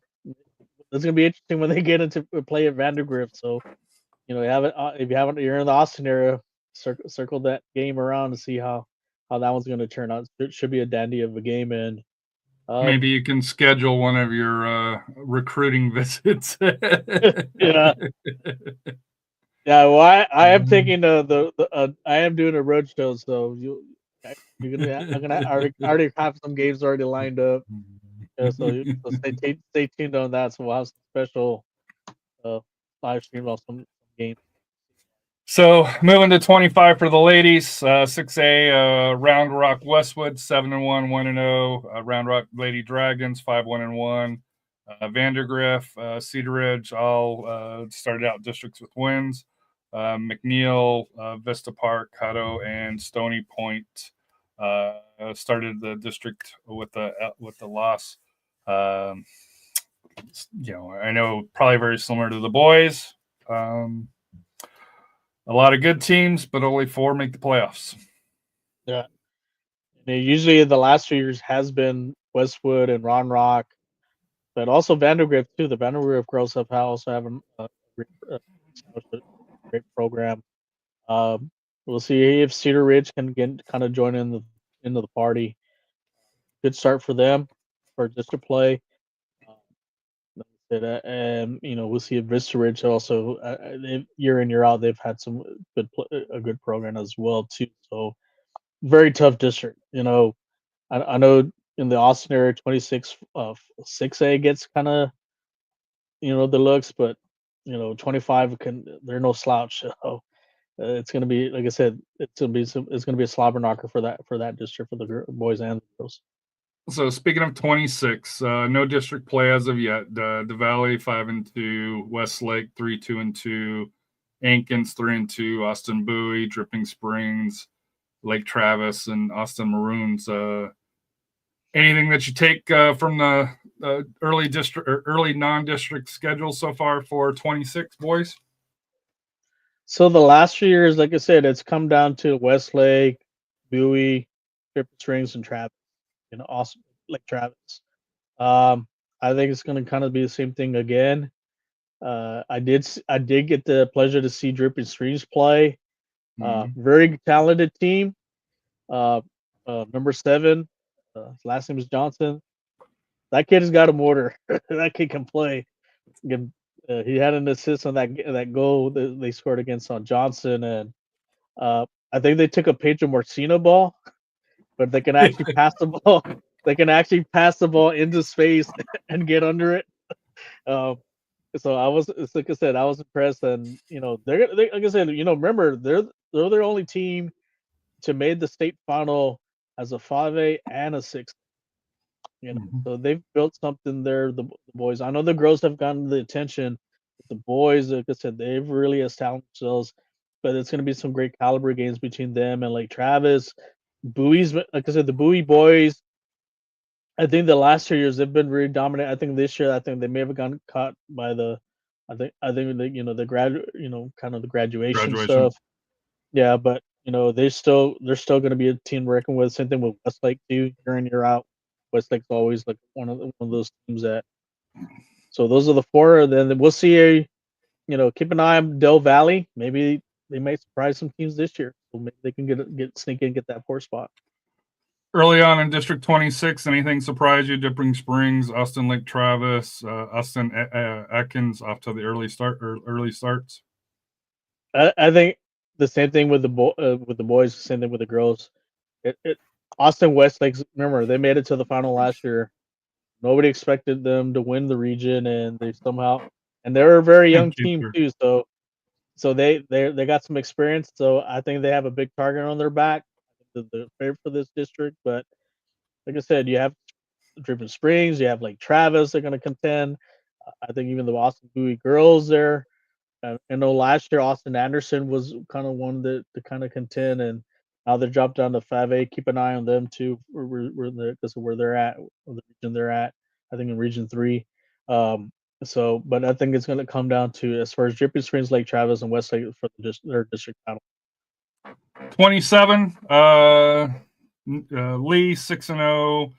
That's gonna be interesting when they get into play at Vandergrift. So if you haven't, you're in the Austin area, circle that game around to see how that one's gonna turn out. It should be a dandy of a game, and maybe you can schedule one of your recruiting visits. yeah. Yeah, well, I am taking I am doing a road show, so I'm gonna already have some games already lined up. So stay tuned on that. So we'll have some special live stream of some games. So moving to 25 for the ladies, 6A Round Rock Westwood 7-1, 1-0. Round Rock Lady Dragons 5-1-1. Vandergrift, Cedar Ridge all started out districts with wins. McNeil, Vista Park, Caddo, and Stony Point started the district with the loss. I know probably very similar to the boys. A lot of good teams, but only 4 make the playoffs. Yeah. And usually the last 2 years has been Westwood and Round Rock, but also Vandergrift too. The Vandergrift girls have also have a great program. We'll see if Cedar Ridge can kind of join into the party. Good start for them for district play. And we'll see if Vista Ridge also year in year out they've had some a good program as well too. So very tough district. I know in the Austin area 26 6A gets kind of the looks, but 25 they're no slouch. So it's gonna be, like I said, it's gonna be a slobber knocker for that district for the boys and the girls. So speaking of 26, no district play as of yet. The Valley 5-2, Westlake 3-2, Ankins 3-2, Austin Bowie, Dripping Springs, Lake Travis, and Austin Maroons. Anything that you take from the early district or early non-district schedule so far for 26 boys? So the last 3 years, like I said, it's come down to Westlake, Bowie, Dripping Springs, and Travis. Awesome, like Travis. I think it's going to kind of be the same thing again. I did get the pleasure to see Dripping Springs play. Very talented team. Number 7, his last name is Johnson. That kid has got a motor. That kid can play. He had an assist on that goal that they scored against on Johnson, and I think they took a Pedro Morcino ball, but they can actually pass the ball. They can actually pass the ball into space and get under it. So like I said, I was impressed, and they're like I said, remember they're their only team to made the state final as a 5A and a 6. So they've built something there. The boys, I know the girls have gotten the attention. The boys, like I said, they've really established themselves. But it's going to be some great caliber games between them and Lake Travis. Bowie's, like I said, the Bowie boys. I think the last 2 years they've been really dominant. I think this year, I think they may have gotten caught by the kind of the graduation stuff. Yeah, but they're still going to be a team working with. Same thing with Westlake too, year in year out. Westlake's always like one of those teams that. So those are the 4. Then we'll see. Keep an eye on Del Valley. Maybe they might surprise some teams this year. So maybe they can sneak in and get that 4 spot. Early on in District 26, anything surprise you? Dripping Springs, Austin Lake Travis, Austin Atkins off to the early starts. I think the same thing with the boys, the same thing with the girls. Austin Westlake, remember they made it to the final last year. Nobody expected them to win the region, and they somehow, and they're a very young team too. So they got some experience. So I think they have a big target on their back. The favorite for this district, but like I said, you have Dripping Springs, you have Lake Travis. They're going to contend. I think even the Austin Bowie girls there. I know last year Austin Anderson was kind of one to kind of contend, and now they dropped down to 5A. Keep an eye on them too, because of where they're at, or the region they're at. I think in Region 3. But I think it's going to come down to, as far as Dripping Springs, Lake Travis, and Westlake for their district battle. 27, Lee 6-0,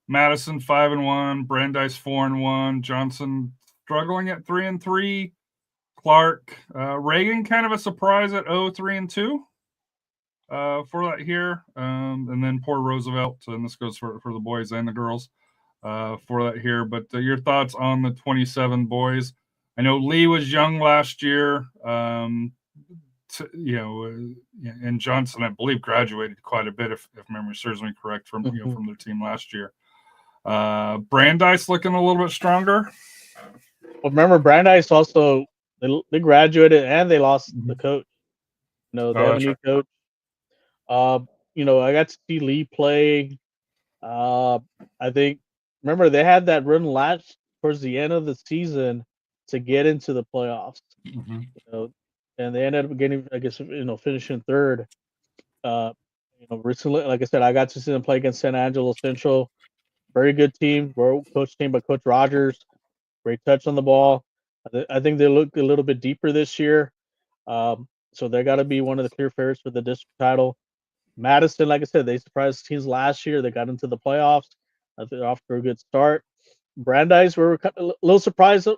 Madison 5-1, Brandeis 4-1, Johnson struggling at 3-3. Clark, Reagan, kind of a surprise at 3-2 for that here. And then poor Roosevelt, and this goes for the boys and the girls for that here. But your thoughts on the 27 boys? I know Lee was young last year. And Johnson, I believe, graduated quite a bit, if memory serves me correct, from from their team last year. Brandeis looking a little bit stronger. Well, remember Brandeis also they graduated and they lost the coach. They have a new coach. I got to see Lee play. I think remember they had that run towards the end of the season to get into the playoffs. And they ended up getting, I guess, finishing third. Recently, like I said, I got to see them play against San Angelo Central. Very good team, well coached team by Coach Rogers. Great touch on the ball. I think they look a little bit deeper this year. So they got to be one of the clear favorites for the district title. Madison, like I said, they surprised teams last year. They got into the playoffs. They're off to a good start. Brandeis were a little surprised,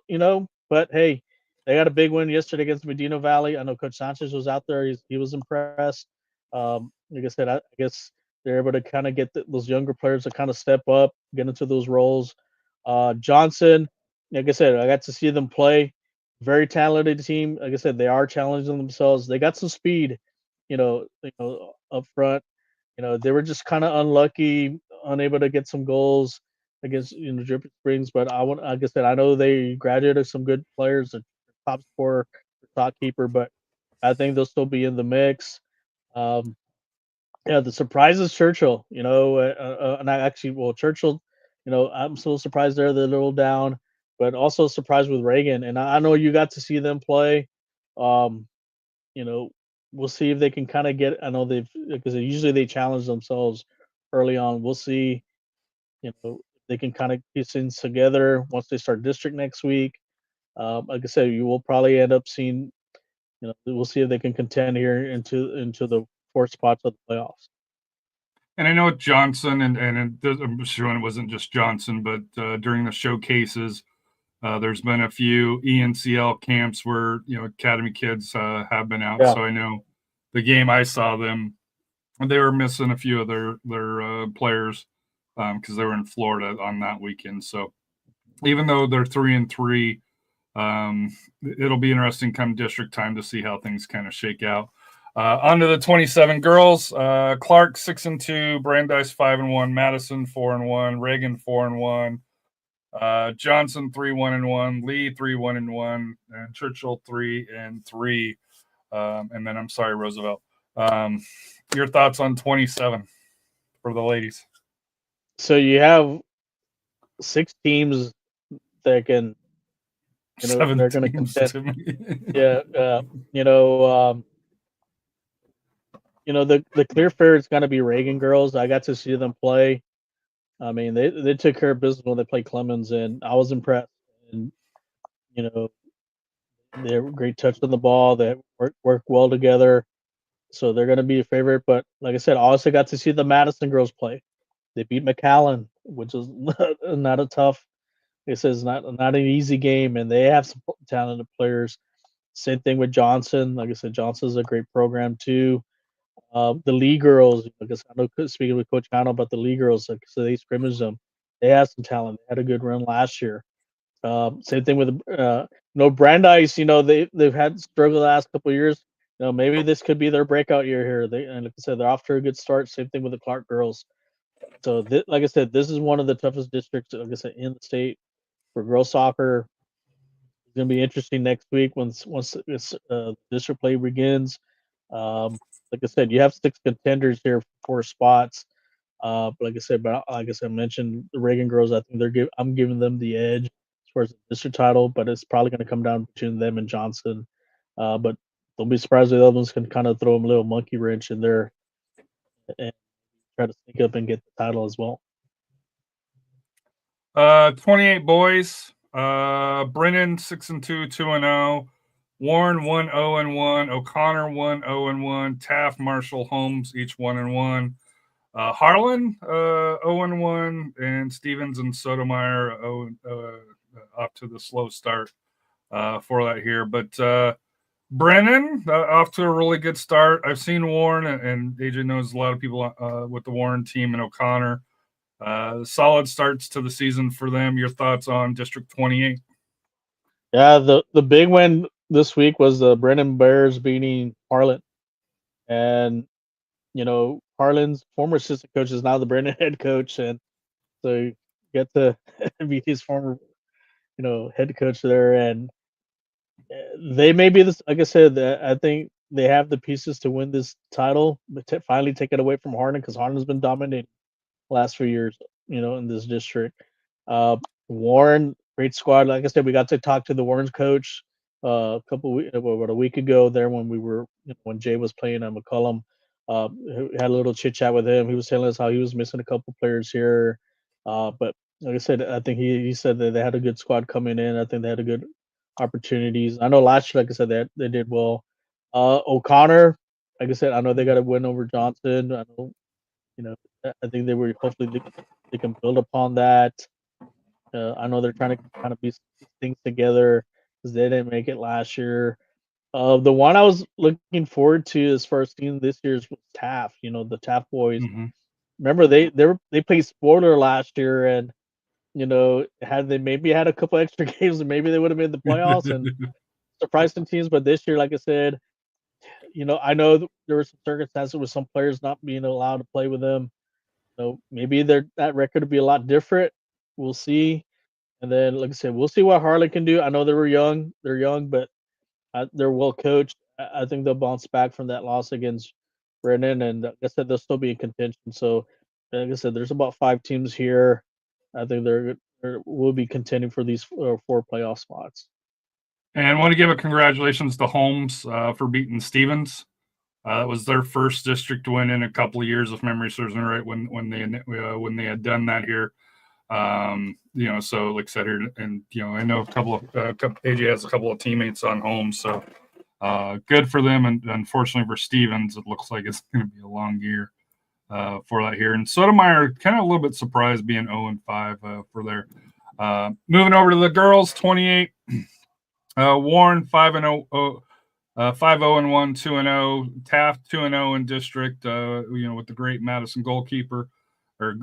but hey, they got a big win yesterday against Medina Valley. I know Coach Sanchez was out there. He was impressed. Like I said, I guess they're able to kind of get those younger players to kind of step up, get into those roles. Johnson, like I said, I got to see them play. Very talented team. Like I said, they are challenging themselves. They got some speed, up front. They were just kind of unlucky, unable to get some goals against Dripping Springs. But like I said, I know they graduated some good players, the top scorer, top keeper, but I think they'll still be in the mix. The surprise is Churchill, and Churchill, I'm so surprised they're a little down, but also surprised with Reagan. And I know you got to see them play. We'll see if they can kind of get. I know because usually they challenge themselves early on. We'll see, if they can kind of piece things together once they start district next week. Like I said, you will probably end up seeing. We'll see if they can contend here into the 4 spots of the playoffs. And I know Johnson, and I'm sure it wasn't just Johnson, but during the showcases, there's been a few ENCL camps where academy kids have been out. Yeah. So I know the game I saw them, they were missing a few of their players because they were in Florida on that weekend. So even though they're 3-3, it'll be interesting come district time to see how things kind of shake out. On to the 27 girls. Clark 6-2, Brandeis 5-1, Madison 4-1, Reagan 4-1, Johnson 3-1-1, Lee 3-1-1, and Churchill 3-3. And then I'm sorry, Roosevelt. Your thoughts on 27 for the ladies? So you have 6 teams that can, they're going to contend. The clear favorite is going to be Reagan girls. I got to see them play. I mean, they took care of business when they played Clemens, and I was impressed. And they have great touch on the ball. They work well together, so they're going to be a favorite. But like I said, I also got to see the Madison girls play. They beat McAllen, which is not a tough. It says not an easy game, and they have some talented players. Same thing with Johnson. Like I said, Johnson's a great program too. The Lee girls, because I know speaking with Coach Cano about the Lee girls, so they scrimmaged them. They had some talent. They had a good run last year. Same thing with Brandeis. They've had struggle the last couple of years. Maybe this could be their breakout year here. And like I said, they're off to a good start. Same thing with the Clark girls. So like I said, this is one of the toughest districts, like I said, in the state for girls soccer. It's going to be interesting next week once this district play begins. Like I said, you have 6 contenders here for 4 spots. Like I mentioned, the Reagan girls, I think I'm giving them the edge as far as the district title, but it's probably going to come down between them and Johnson. But don't be surprised if the other ones can kind of throw them a little monkey wrench in there and try to sneak up and get the title as well. 28 boys. Brennan 6-2, 2-0. Warren 1-0-1, O'Connor 1-0-1, Taft, Marshall, Holmes each 1-1. Harlan 0-1, and Stevens and Sotomayor off to the slow start for that here. But Brennan off to a really good start. I've seen Warren, and AJ knows a lot of people with the Warren team and O'Connor. Solid starts to the season for them. Your thoughts on District 28? Yeah, the big win this week was the Brennan Bears beating Harlan, and Harlan's former assistant coach is now the Brennan head coach, and so you get to meet his former head coach there, and they may be this. Like I said, I think they have the pieces to win this title, but finally take it away from Harlan, because Harlan's been dominating last few years, in this district. Warren, great squad. Like I said, we got to talk to the Warren's coach a week ago there when we were when Jay was playing at McCollum. Had a little chit chat with him. He was telling us how he was missing a couple players here, but like I said, I think he said that they had a good squad coming in. I think they had a good opportunities. I know last year, like I said, they did well. O'Connor, like I said, I know they got a win over Johnson. I know, I think hopefully they can build upon that. I know they're trying to kind of piece things together because they didn't make it last year. The one I was looking forward to as far as seeing this year's was Taft. The Taft boys. Mm-hmm. Remember they played Spoiler last year, and had they maybe had a couple extra games, and maybe they would have made the playoffs and surprised some teams. But this year, like I said, I know there were some circumstances with some players not being allowed to play with them. So maybe that record would be a lot different. We'll see. And then, like I said, we'll see what Harlan can do. I know they were young. They're young, but they're well coached. I think they'll bounce back from that loss against Brennan, and like I said, they'll still be in contention. So, like I said, there's about 5 teams here. I think will be contending for these 4 playoff spots. And I want to give a congratulations to Holmes for beating Stevens. That was their first district win in a couple of years, if memory serves me right, when they had done that here. So like I said here, and I know AJ has a couple of teammates on Holmes, so good for them. And unfortunately for Stevens, it looks like it's going to be a long year for that here. And Sotomayor kind of a little bit surprised being 0-5 for there. Moving over to the girls, 28. Warren 5-0, 5-0-1, 2-0. Taft 2-0 in district. With the great Madison goalkeeper or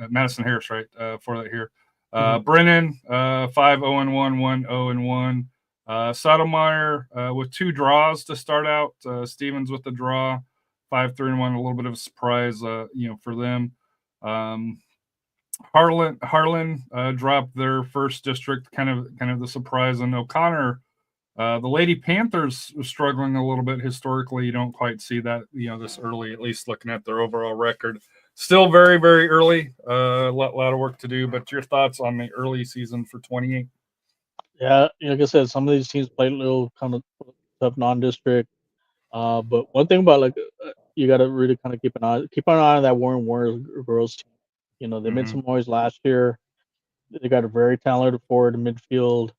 Madison Harris, right? For that here. Brennan 5-0-1, 1-0-1. Sotomayor with 2 draws to start out. Stevens with the draw, 5-3-1. A little bit of a surprise, for them. Harlan dropped their first district, kind of the surprise. And O'Connor, the Lady Panthers was struggling a little bit historically. You don't quite see that, this early, at least looking at their overall record. Still very, very early. A lot of work to do. But your thoughts on the early season for 28? Yeah, like I said, some of these teams play a little kind of tough non-district. But one thing about you got to really kind of keep an eye on that Warren Warriors girls team. They made some noise last year. They got a very talented forward in midfield.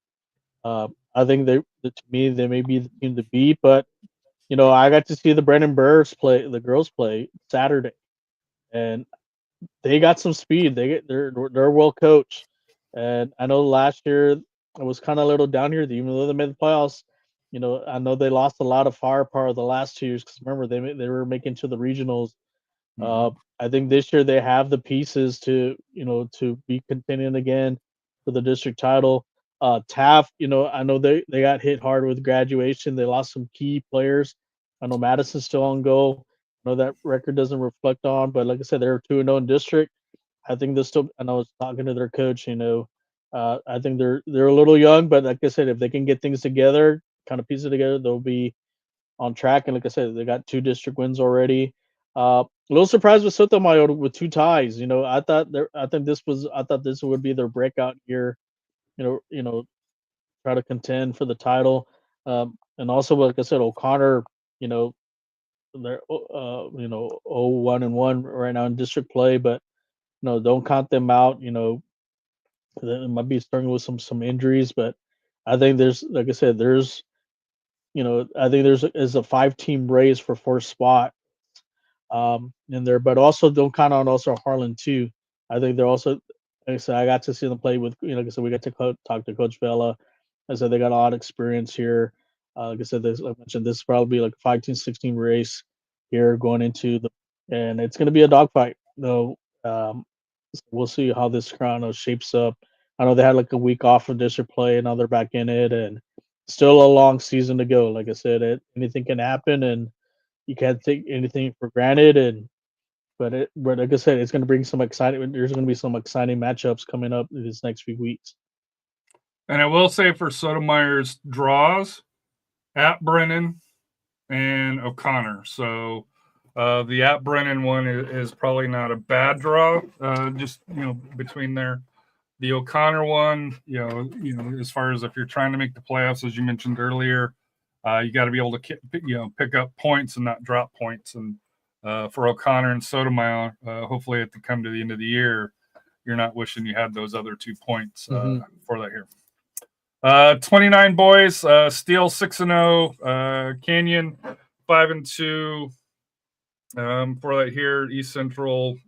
I think to me, they may be the team to beat. But I got to see the Brennan Bears the girls play Saturday, and they got some speed. They're well coached, and I know last year it was kind of a little down here. Even though they made the playoffs, I know they lost a lot of firepower the last 2 years, because remember they were making to the regionals. I think this year they have the pieces to be contending again for the district title. Taft, I know they got hit hard with graduation. They lost some key players. I know Madison's still on goal. I know that record doesn't reflect on, but like I said, they're 2-0 in district. I think they're still. I was talking to their coach. I think they're a little young, but like I said, if they can get things together, kind of piece it together, they'll be on track. And like I said, they got 2 district wins already. A little surprised with Sotomayor with 2 ties. I thought this would be their breakout year. Try to contend for the title. And also, like I said, O'Connor. They're 0-1 right now in district play, but don't count them out. They might be struggling with some injuries, but I think there's, like I said, I think is a 5-team race for 4th spot in there, but also don't count on also Harlan too. I think they're also So I got to see them play with, like I said, we got to talk to Coach Vela. I said they got a lot of experience here. Like I said, like I mentioned, this is probably like a 15, 16 race here going into and it's going to be a dogfight. Though, so we'll see how this kind of shapes up. I know they had like a week off of district play, and now they're back in it, and still a long season to go. Like I said, anything can happen, and you can't take anything for granted. But like I said, it's going to bring some excitement. There's going to be some exciting matchups coming up in these next few weeks. And I will say for Sotomayor's draws at Brennan and O'Connor. So the at Brennan one is probably not a bad draw. Just between there, the O'Connor one, as far as if you're trying to make the playoffs, as you mentioned earlier, you got to be able to pick up points and not drop points. And for O'Connor and Sotomayor, hopefully at the come to the end of the year, you're not wishing you had those other 2 points for that here. 29 boys, Steel 6-0, Canyon 5-2. For that here, East Central,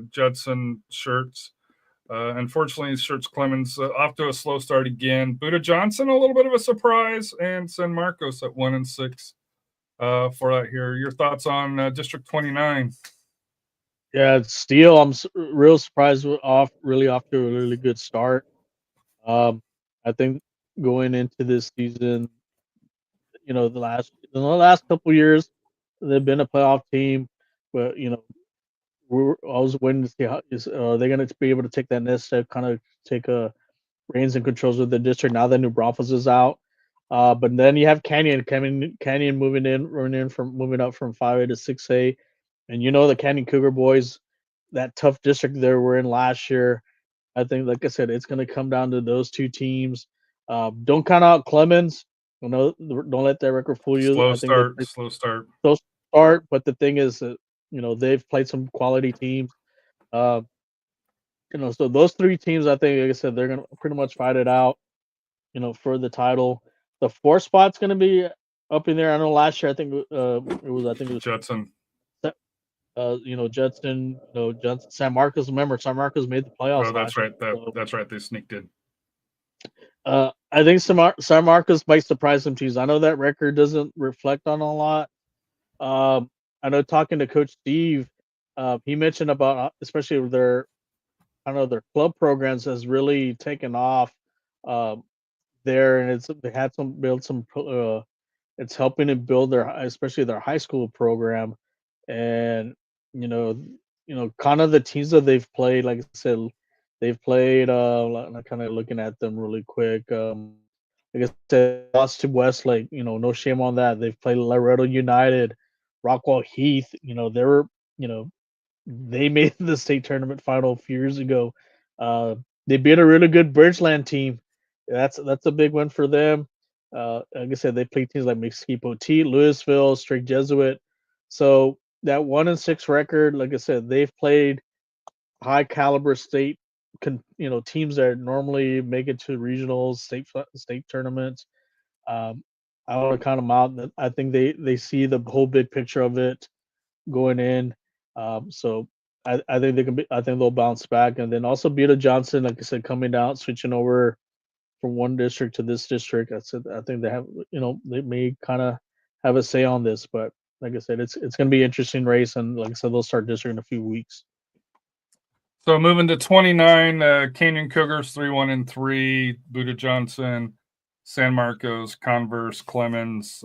Judson Shirts. Unfortunately, Shirts Clemens off to a slow start again. Buda Johnson, a little bit of a surprise, and San Marcos at 1-6. For that here, your thoughts on District 29? Yeah, Steel. I'm real surprised off to a really good start. I think going into this season, the last couple years, they've been a playoff team, but I was waiting to see how are they going to be able to take that next step, kind of take reins and controls of the district now that New Braunfels is out. But then you have Canyon moving up from 5A to 6A, and the Canyon Cougar boys, that tough district they were in last year. I think, like I said, it's going to come down to those two teams. Don't count out Clemens. Don't let that record fool you. Slow start. But the thing is that they've played some quality teams. So those three teams, I think, like I said, they're going to pretty much fight it out. For the title. The 4th spot's going to be up in there. I know last year, I think it was Judson. Judson, Johnson, San Marcos. Remember, San Marcos made the playoffs. Oh, that's right. That's right. They sneaked in. I think San Marcos might surprise some teams. I know that record doesn't reflect on a lot. I know talking to Coach Steve, he mentioned about especially their club programs has really taken off there, and it's helping to build especially their high school program, and kind of the teams that they've played. Like I said, they've played. I'm kind of looking at them really quick. Like I said, lost to Westlake. No shame on that. They've played Laredo United, Rockwell Heath. They made the state tournament final a few years ago. They beat a really good Bridgeland team. That's a big win for them. Like I said, they play teams like Mesquite Poteet, Louisville, Straight Jesuit. So that 1-6 record, like I said, they've played high caliber state, teams that normally make it to regionals, state tournaments. I want to count them out. I think they see the whole big picture of it going in. So I think they can be. I think they'll bounce back, and then also Buda Johnson, like I said, coming down, switching over from one district to this district. I think they have, they may kind of have a say on this, but like I said, it's going to be an interesting race, and like I said, they'll start district in a few weeks. So moving to 29, Canyon Cougars 3-1-3, Buda Johnson, San Marcos, Converse, Clemens.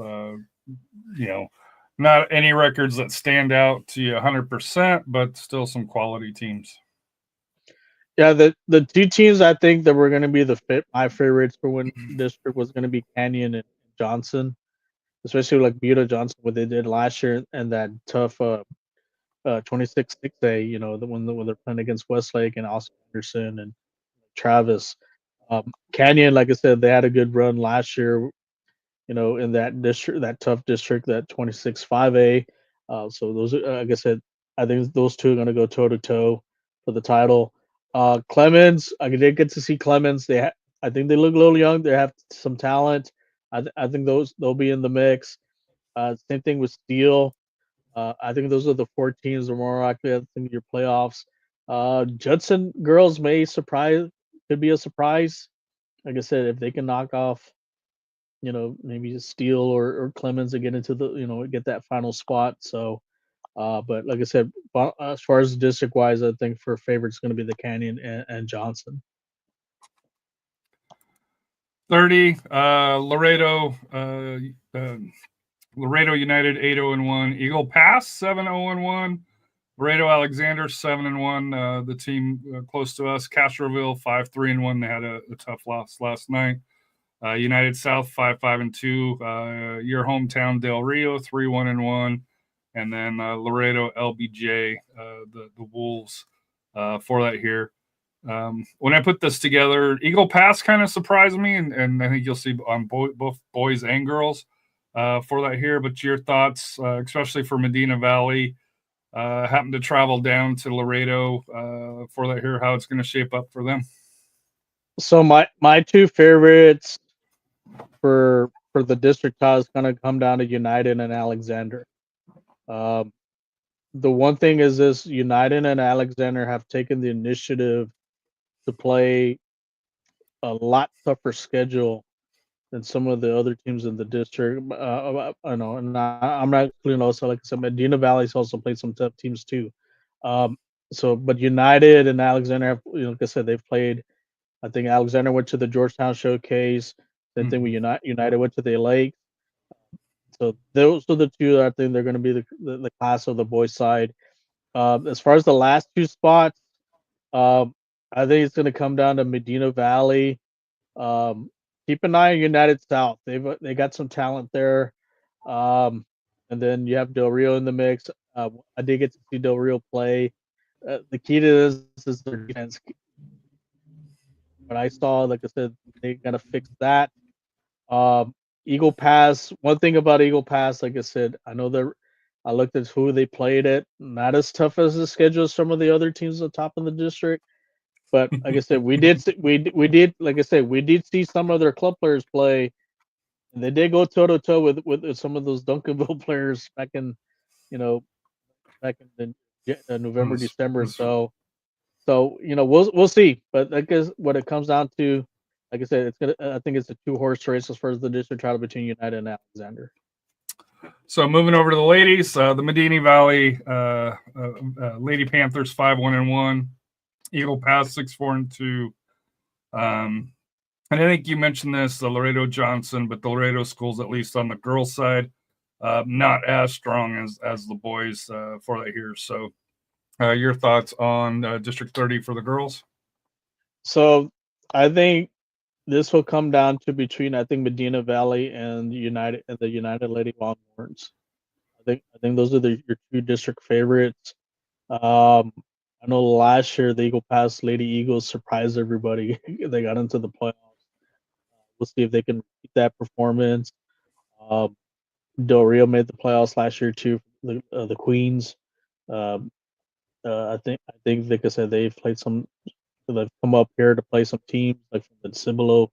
Not any records that stand out to you 100%, but still some quality teams. Yeah, the two teams I think that were going to be my favorites for when district was going to be Canyon and Johnson, especially like Buda Johnson, what they did last year, and that tough 26-6A, the one when they're playing against Westlake and Austin Anderson and Travis. Canyon, like I said, they had a good run last year, in that district, that tough district, that 26-5A. So those, like I said, I think those two are going to go toe to toe for the title. Clemens, I did get to see Clemens. I think they look a little young. They have some talent. I think they'll be in the mix. Same thing with Steel. I think those are the 4 teams that are more likely to think your playoffs. Judson girls could be a surprise. Like I said, if they can knock off, maybe Steele or Clemens to get into get that final spot. So, but like I said, as far as district wise, I think for favorites going to be the Canyon and Johnson. 30, Laredo United 8-0-1, Eagle Pass 7-0-1, Laredo Alexander 7-1. The team close to us, Castroville 5-3-1. They had a tough loss last night. United South 5-5-2. Your hometown Del Rio 3-1-1, and then Laredo LBJ, the Wolves for that here. When I put this together, Eagle Pass kind of surprised me, and I think you'll see on both boys and girls for that here. But your thoughts, especially for Medina Valley, happen to travel down to Laredo for that here, how it's going to shape up for them? So my two favorites for the district title is going to come down to United and Alexander. The one thing is this: United and Alexander have taken the initiative to play a lot tougher schedule than some of the other teams in the district. I know, and I'm not including also, like I said, Medina Valley's also played some tough teams too. But United and Alexander have, like I said, they've played. I think Alexander went to the Georgetown Showcase. Same thing with United went to the Lake. So those are the two that I think they're going to be the class of the boys' side. As far as the last two spots, I think it's going to come down to Medina Valley. Keep an eye on United South. They got some talent there. And then you have Del Rio in the mix. I did get to see Del Rio play. The key to this is their defense. But I saw, like I said, they got to fix that. Eagle Pass. One thing about Eagle Pass, like I said, I looked at who they played at. Not as tough as the schedule as some of the other teams at the top of the district. But like I said, we did see some of their club players play, and they did go toe to toe with some of those Duncanville players back in November, December. So we'll see. But I guess what it comes down to, like I said, I think it's a 2-horse race as far as the district title between United and Alexander. So moving over to the ladies, the Medina Valley Lady Panthers 5-1-1. Eagle Pass 6-4-2. And I think you mentioned this, the Laredo Johnson, but the Laredo schools, at least on the girls' side, not as strong as the boys for that here. So your thoughts on District 30 for the girls? So I think this will come down to between Medina Valley and the United Lady Longhorns. I think those are your two district favorites. I know last year the Eagle Pass Lady Eagles surprised everybody. They got into the playoffs. We'll see if they can repeat that performance. Del Rio made the playoffs last year too. The Queens. I think, like I said, they've come up here to play some teams like from the Cibolo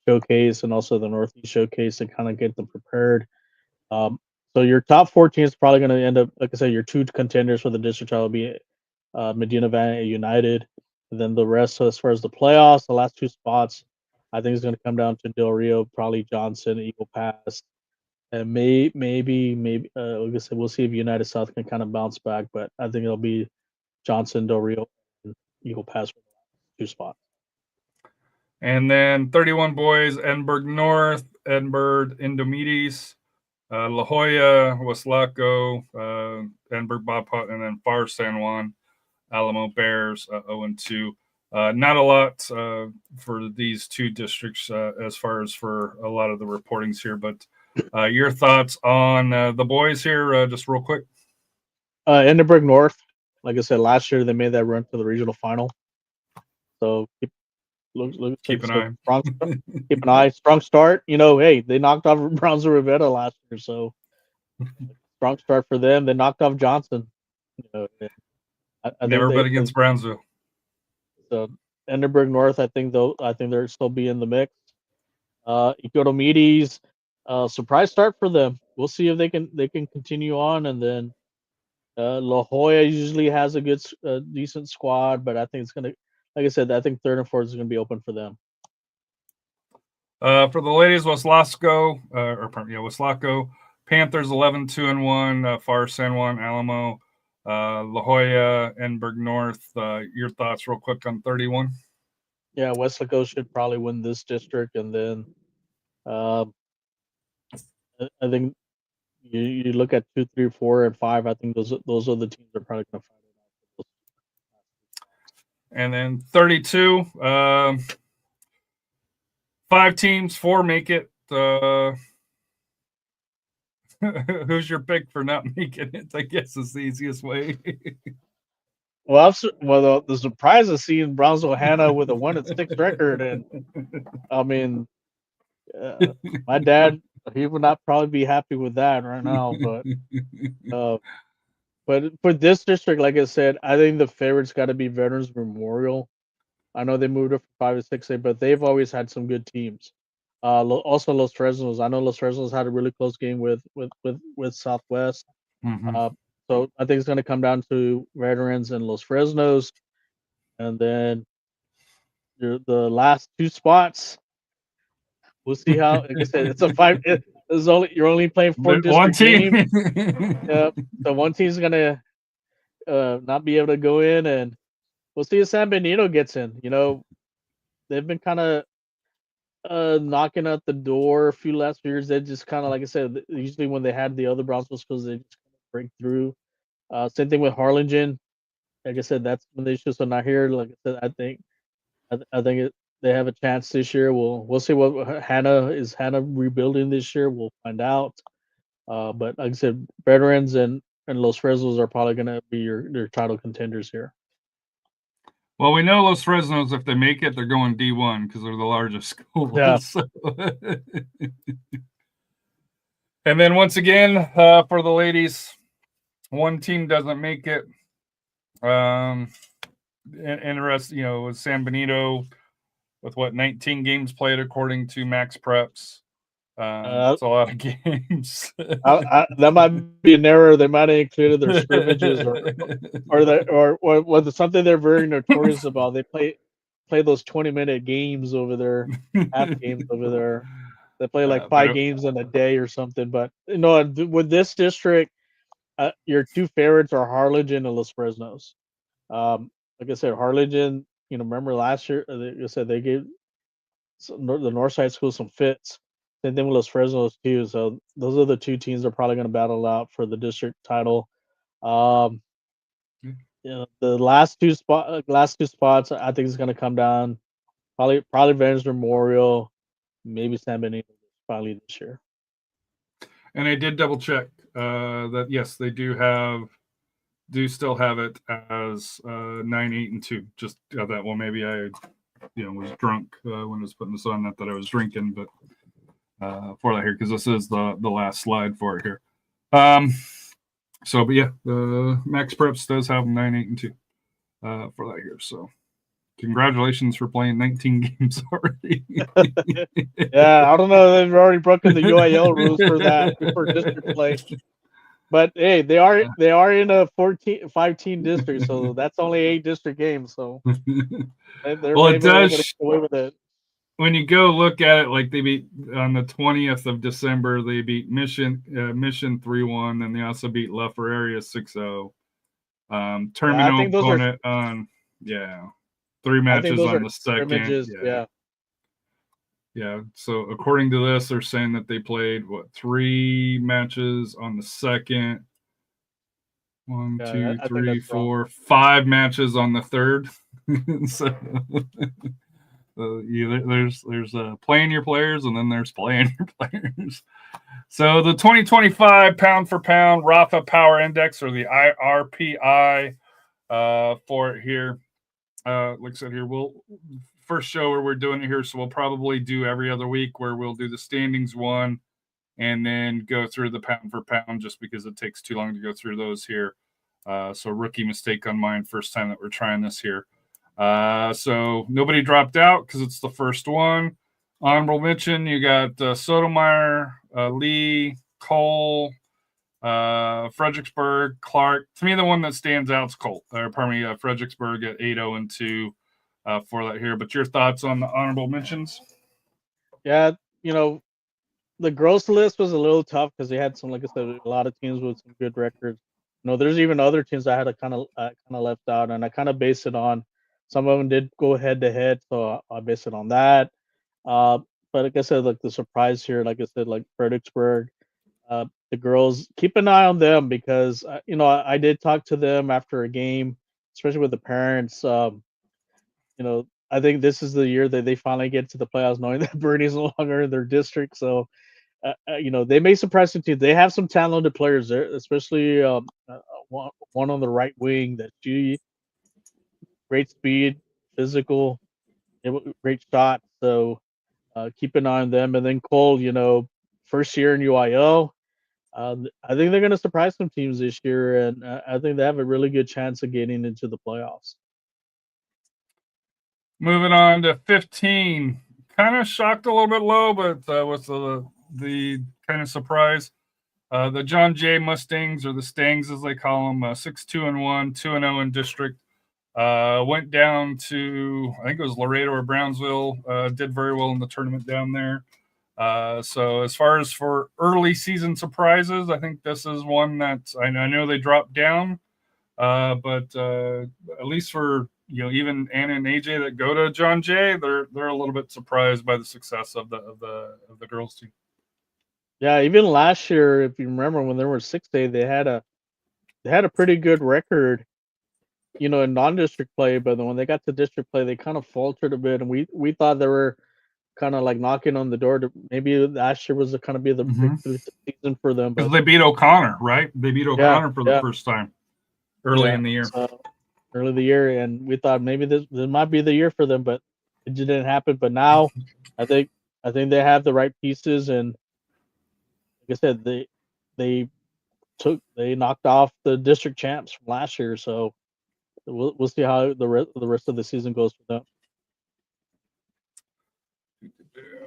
Showcase and also the Northeast Showcase to kind of get them prepared. So your top 14 is probably going to end up, like I said, your two contenders for the district title will be Medina Valley United, and then the rest. So as far as the playoffs, the last two spots, I think it's going to come down to Del Rio, probably Johnson, Eagle Pass, and maybe like I said, we'll see if United South can kind of bounce back, but I think it'll be Johnson, Del Rio, and Eagle Pass for the 2 spots. And then 31 boys, Edinburgh North, Edinburgh Indomites, La Jolla, Waslaco, Edinburgh Bobpot, and then Far San Juan, Alamo Bears 0-2. Not a lot for these two districts as far as for a lot of the reportings here, but your thoughts on the boys here, just real quick. Edinburgh North, like I said, last year they made that run to the regional final. So keep an eye. Strong start. Hey, they knocked off Brownsville Rivera last year, so strong start for them. They knocked off Johnson. I never bet against Brownsville. So Edinburgh North, I think they'll still be in the mix. Economides, surprise start for them. We'll see if they can continue on, and then La Jolla usually has a good, decent squad, but I think it's gonna, like I said, I think third and fourth is gonna be open for them. For the ladies, Weslaco, Panthers 11-2-1, Far San Juan, Alamo, La Jolla, Enberg North. Your thoughts, real quick, on 31? Yeah, Weslaco should probably win this district, and then I think you look at 2, 3, 4, and 5. I think those are the teams that are probably going to fight it out. And then 32, 5 teams, 4 make it. Who's your pick for not making it? I guess is the easiest way. Well, the surprise of seeing Brownsville Hannah with a 1-6 record, and I mean, my dad, he would not probably be happy with that right now, but for this district, like I said, I think the favorite's got to be Veterans Memorial. I know they moved up from 5 to 6A, but they've always had some good teams. Also Los Fresnos. I know Los Fresnos had a really close game with Southwest. Mm-hmm. So I think it's going to come down to Veterans and Los Fresnos, and then the last 2 spots. We'll see how. Like I said, it's a 5. You're only playing 4 district games. So one team's gonna not be able to go in, and we'll see if San Benito gets in. You know, they've been kind of knocking at the door a few last years. They just kind of, like I said, usually when they had the other Brownsville schools, they just break through. Same thing with Harlingen. Like I said, that's when they just are not here. Like I said, I think they have a chance this year. We'll see what Hannah rebuilding this year. We'll find out. But like I said, Veterans and Los Fresnos are probably going to be your title contenders here. Well, we know Los Fresnos, if they make it, they're going D1 because they're the largest school. Yeah. So. And then once again, for the ladies, one team doesn't make it. Interesting, with San Benito, with 19 games played according to Max Preps. It's a lot of games. That might be an error. They might have included their scrimmages or something they're very notorious about. They play those 20-minute games over there, half games over there. They play like 5 games in a day or something. But with this district, your 2 favorites are Harlingen and Los Fresnos. Like I said, Harlingen. Remember last year? Like I said, they gave the Northside School some fits. Same thing with Los Fresnos too. So those are the 2 teams that are probably going to battle out for the district title. The last two spots, I think is going to come down. Probably Veterans Memorial, maybe San Benito finally this year. And I did double check that yes, they do still have it as 9, 8, and 2. Just that one. Maybe I was drunk when I was putting this on. Not that I was drinking, but. For that here, because this is the last slide for it here. But yeah, Max Preps does have 9, 8, and 2 for that here. So congratulations for playing 19 games already. Yeah, I don't know. They've already broken the UIL rules for that for district play. But hey, they are in a 5-team district, so that's only 8 district games. So well, it does get away with it. When you go look at it, like they beat on the 20th of December, they beat Mission 3-1, and they also beat La Ferreria 6-0. Terminal opponent on 3 matches on the second. Yeah. So according to this, they're saying that they played 3 matches on the second. 1, 2, 3, 4, 5 matches on the third. So. There's playing your players, and then there's playing your players. So the 2025 pound for pound Rafa Power Index, or the RPI, for it here. Like I said here, we'll first show where we're doing it here, so we'll probably do every other week where we'll do the standings one, and then go through the pound for pound, just because it takes too long to go through those here. So rookie mistake on mine, first time that we're trying this here. So nobody dropped out because it's the first one. Honorable mention, you got Sotomayor, Lee, Cole, Fredericksburg, Clark. To me, the one that stands out is Colt. Fredericksburg at 8-0-2 for that here. But your thoughts on the honorable mentions? Yeah, the gross list was a little tough because they had some, like I said, a lot of teams with some good records. There's even other teams I had to kind of left out, and I kind of base it on some of them did go head to head, so I base it on that. But like I said, like the surprise here, like I said, like Fredericksburg, the girls, keep an eye on them because I did talk to them after a game, especially with the parents. I think this is the year that they finally get to the playoffs, knowing that Bernie's no longer in their district. So, they may surprise some teams. They have some talented players there, especially one on the right wing that she great speed, physical, great shot. So keep an eye on them. And then Cole, first year in UIL. I think they're going to surprise some teams this year, and I think they have a really good chance of getting into the playoffs. Moving on to 15, kind of shocked a little bit low, but was the kind of surprise. The John Jay Mustangs, or the Stangs as they call them, 6-2-1, 2-0 in district. Went down to, I think it was Laredo or Brownsville. Did very well in the tournament down there. So as far as for early season surprises, I think this is one that I know they dropped down, but at least for even Anna and AJ that go to John Jay, they're a little bit surprised by the success of the girls team. Yeah, even last year, if you remember when they were 6A, they had a pretty good record, in non-district play. But then when they got to district play, they kind of faltered a bit, and we thought they were kind of like knocking on the door to maybe last year was kind of be the breakthrough season for them. Because they beat O'Connor, right? They beat O'Connor for the first time early in the year. Early in the year, and we thought maybe this might be the year for them, but it didn't happen. But now, I think they have the right pieces, and like I said, they knocked off the district champs from last year. So we'll see how the rest of the season goes for them.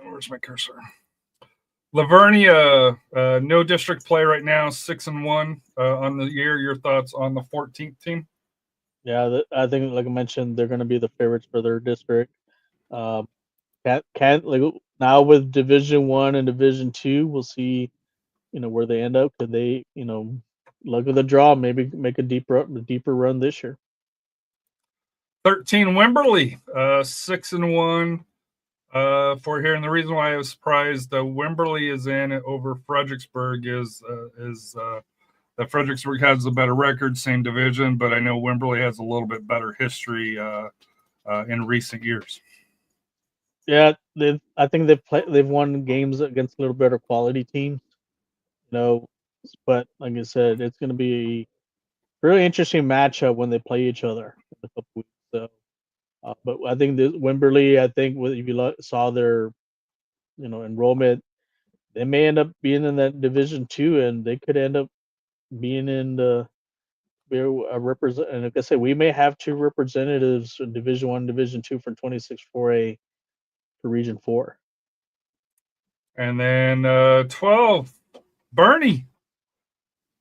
Where's my cursor? Lavernia, no district play right now, 6-1 on the year. Your thoughts on the 14th team? Yeah, I think, like I mentioned, they're going to be the favorites for their district. Can't like now with Division 1 and Division 2, we'll see, where they end up. Could they, luck of the draw, maybe make a deeper run this year. 13 Wimberley, 6-1 for here, and the reason why I was surprised that Wimberley is in over Fredericksburg is that Fredericksburg has a better record, same division, but I know Wimberley has a little bit better history in recent years. Yeah, I think they've won games against a little better quality teams, but like I said, it's going to be a really interesting matchup when they play each other in a couple weeks. So, but I think Wimberley, if you saw their, enrollment, they may end up being in that Division 2, and they could end up being in the a represent. And like I said, we may have two representatives in Division 1, Division 2 for 26 4A for Region 4. And then 12, Bernie,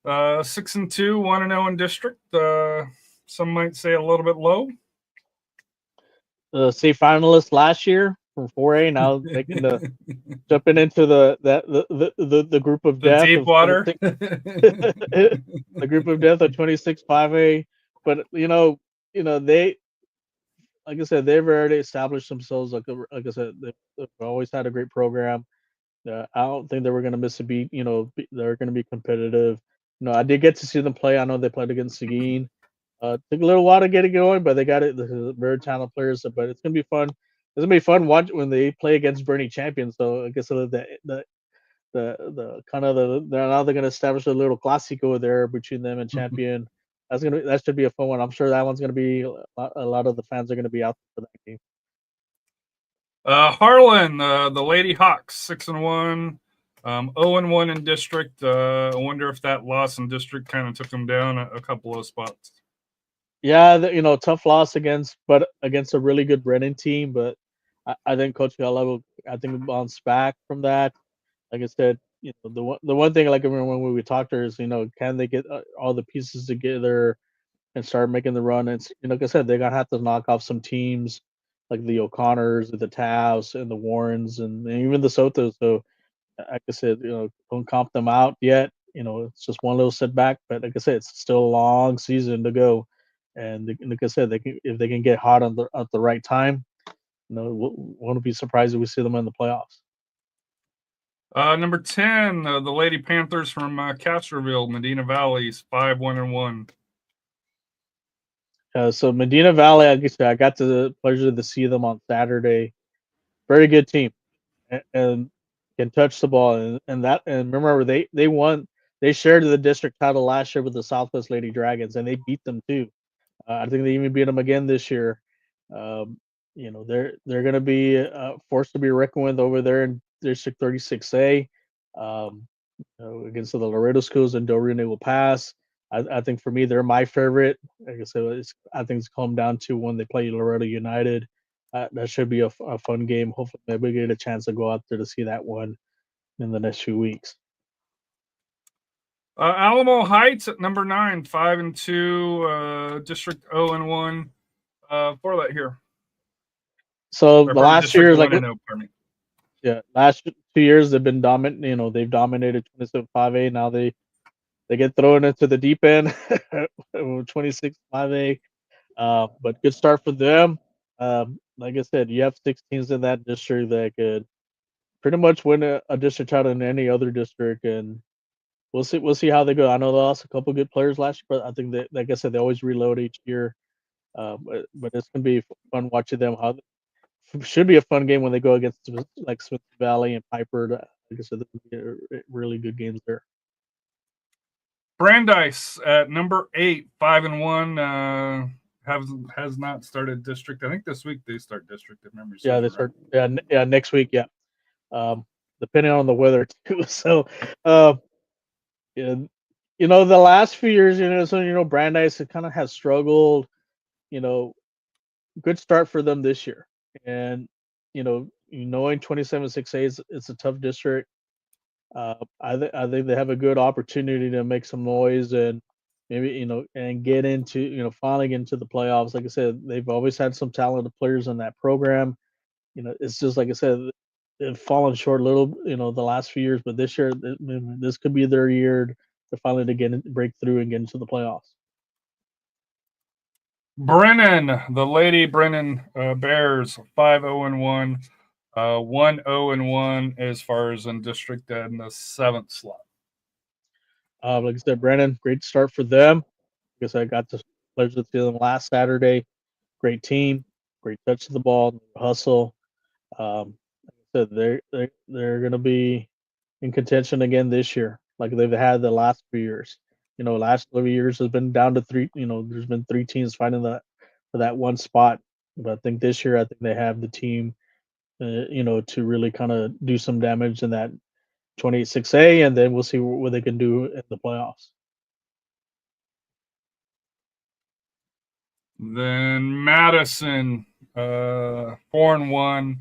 6-2, 1-0 in district. Some might say a little bit low. State finalists last year from 4A, now making jumping into the group of death, deep water, the group of death of 26 5A. But they, like I said, they've already established themselves. Like I said, they've always had a great program. I don't think they were going to miss a beat. They're going to be competitive. I did get to see them play. I know they played against Seguin. Took a little while to get it going, but they got it. They're very talented players. But it's gonna be fun. It's gonna be fun watch when they play against Bernie champions. So I guess the kind of now they're gonna establish a little classico there between them and champion. That should be a fun one. I'm sure that one's gonna be a lot of the fans are gonna be out for that game. Harlan, the Lady Hawks, 6-1, 0-1 in district. I wonder if that loss in district kind of took them down a couple of spots. Yeah, tough loss against a really good Brennan team, but I think Coach Golazo, I think, bounce back from that. Like I said, the one thing, like I remember when we talked to her, is can they get all the pieces together and start making the run? It's like I said, they're gonna have to knock off some teams like the O'Connors, the Tavs, and the Warrens, and even the Sotos. So like I said, don't comp them out yet. It's just one little setback, but like I said, it's still a long season to go. And like I said, if they can get hot at the right time, won't be surprised if we see them in the playoffs. Number 10, the Lady Panthers from Castroville, Medina Valley's 5-1-1. So Medina Valley, like I said, I got the pleasure to see them on Saturday. Very good team, and can touch the ball, and remember they won. They shared the district title last year with the Southwest Lady Dragons, and they beat them too. I think they even beat them again this year. Um, they're going to be forced to be reckoned with over there in District 36A, against the Laredo schools and Del Rio Naval Pass. I think for me, they're my favorite. Like I said, I think it's come down to when they play Laredo United. That should be a fun game. Hopefully, maybe we get a chance to go out there to see that one in the next few weeks. Alamo Heights at number 9, 5-2, District 0-1. For that here. So the last 2 years, last 2 years they've been dominant. They've dominated 27-5A. Now they get thrown into the deep end, 26-5A. But good start for them. Like I said, you have 6 teams in that district that could pretty much win a district title in any other district, and we'll see how they go. I know they lost a couple good players last year, but I think that, like I said, they always reload each year. But it's gonna be fun watching them. Should be a fun game when they go against like Smith Valley and Piper. Like I said, really good games there. Brandeis at number 8, 5-1. Has not started district. I think this week they start district. If memory serves. Yeah, they start. Yeah, next week. Yeah, depending on the weather too. So, yeah, the last few years, Brandeis kind of has struggled. Good start for them this year, and knowing 27-6A it's a tough district. I think they have a good opportunity to make some noise and maybe and get into finally get into the playoffs. Like I said, they've always had some talented players in that program. It's just like I said, they've fallen short a little. The last few years, but this year, this could be their year to finally break through and get into the playoffs. Brennan, the Lady Brennan Bears, 5-0-1. 1-0-1 as far as in district in the 7th slot. Like I said, Brennan, great start for them. I guess I got the pleasure to see them last Saturday. Great team, great touch of the ball, hustle. Like I said, they're going to be in contention again this year, like they've had the last few years. Last 3 years has been down to 3. There's been 3 teams fighting for that one spot. But I think this year, they have the team, to really kind of do some damage in that 28-6A, and then we'll see what they can do in the playoffs. Then Madison, 4-1,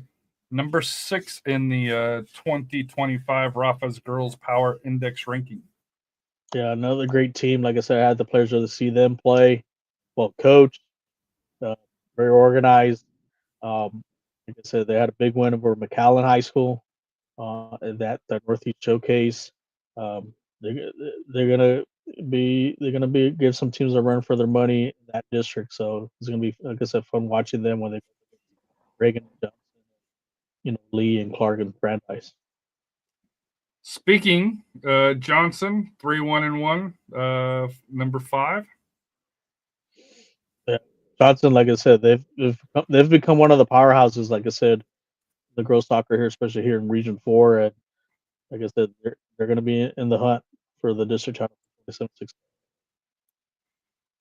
number 6 in the 2025 Rafa's Girls Power Index ranking. Yeah, another great team. Like I said, I had the pleasure to see them play. Well coached, very organized. Like I said, they had a big win over McAllen High School in that Northeast Showcase. They're gonna give some teams a run for their money in that district. So it's gonna be, like I said, fun watching them when they Reagan, Johnson, Lee and Clark and Brandeis. Speaking, Johnson, 3-1-1, number 5. Yeah, Johnson, like I said, they've become one of the powerhouses. Like I said, the girls soccer here, especially here in Region 4, and like I said, they're going to be in the hunt for the district title.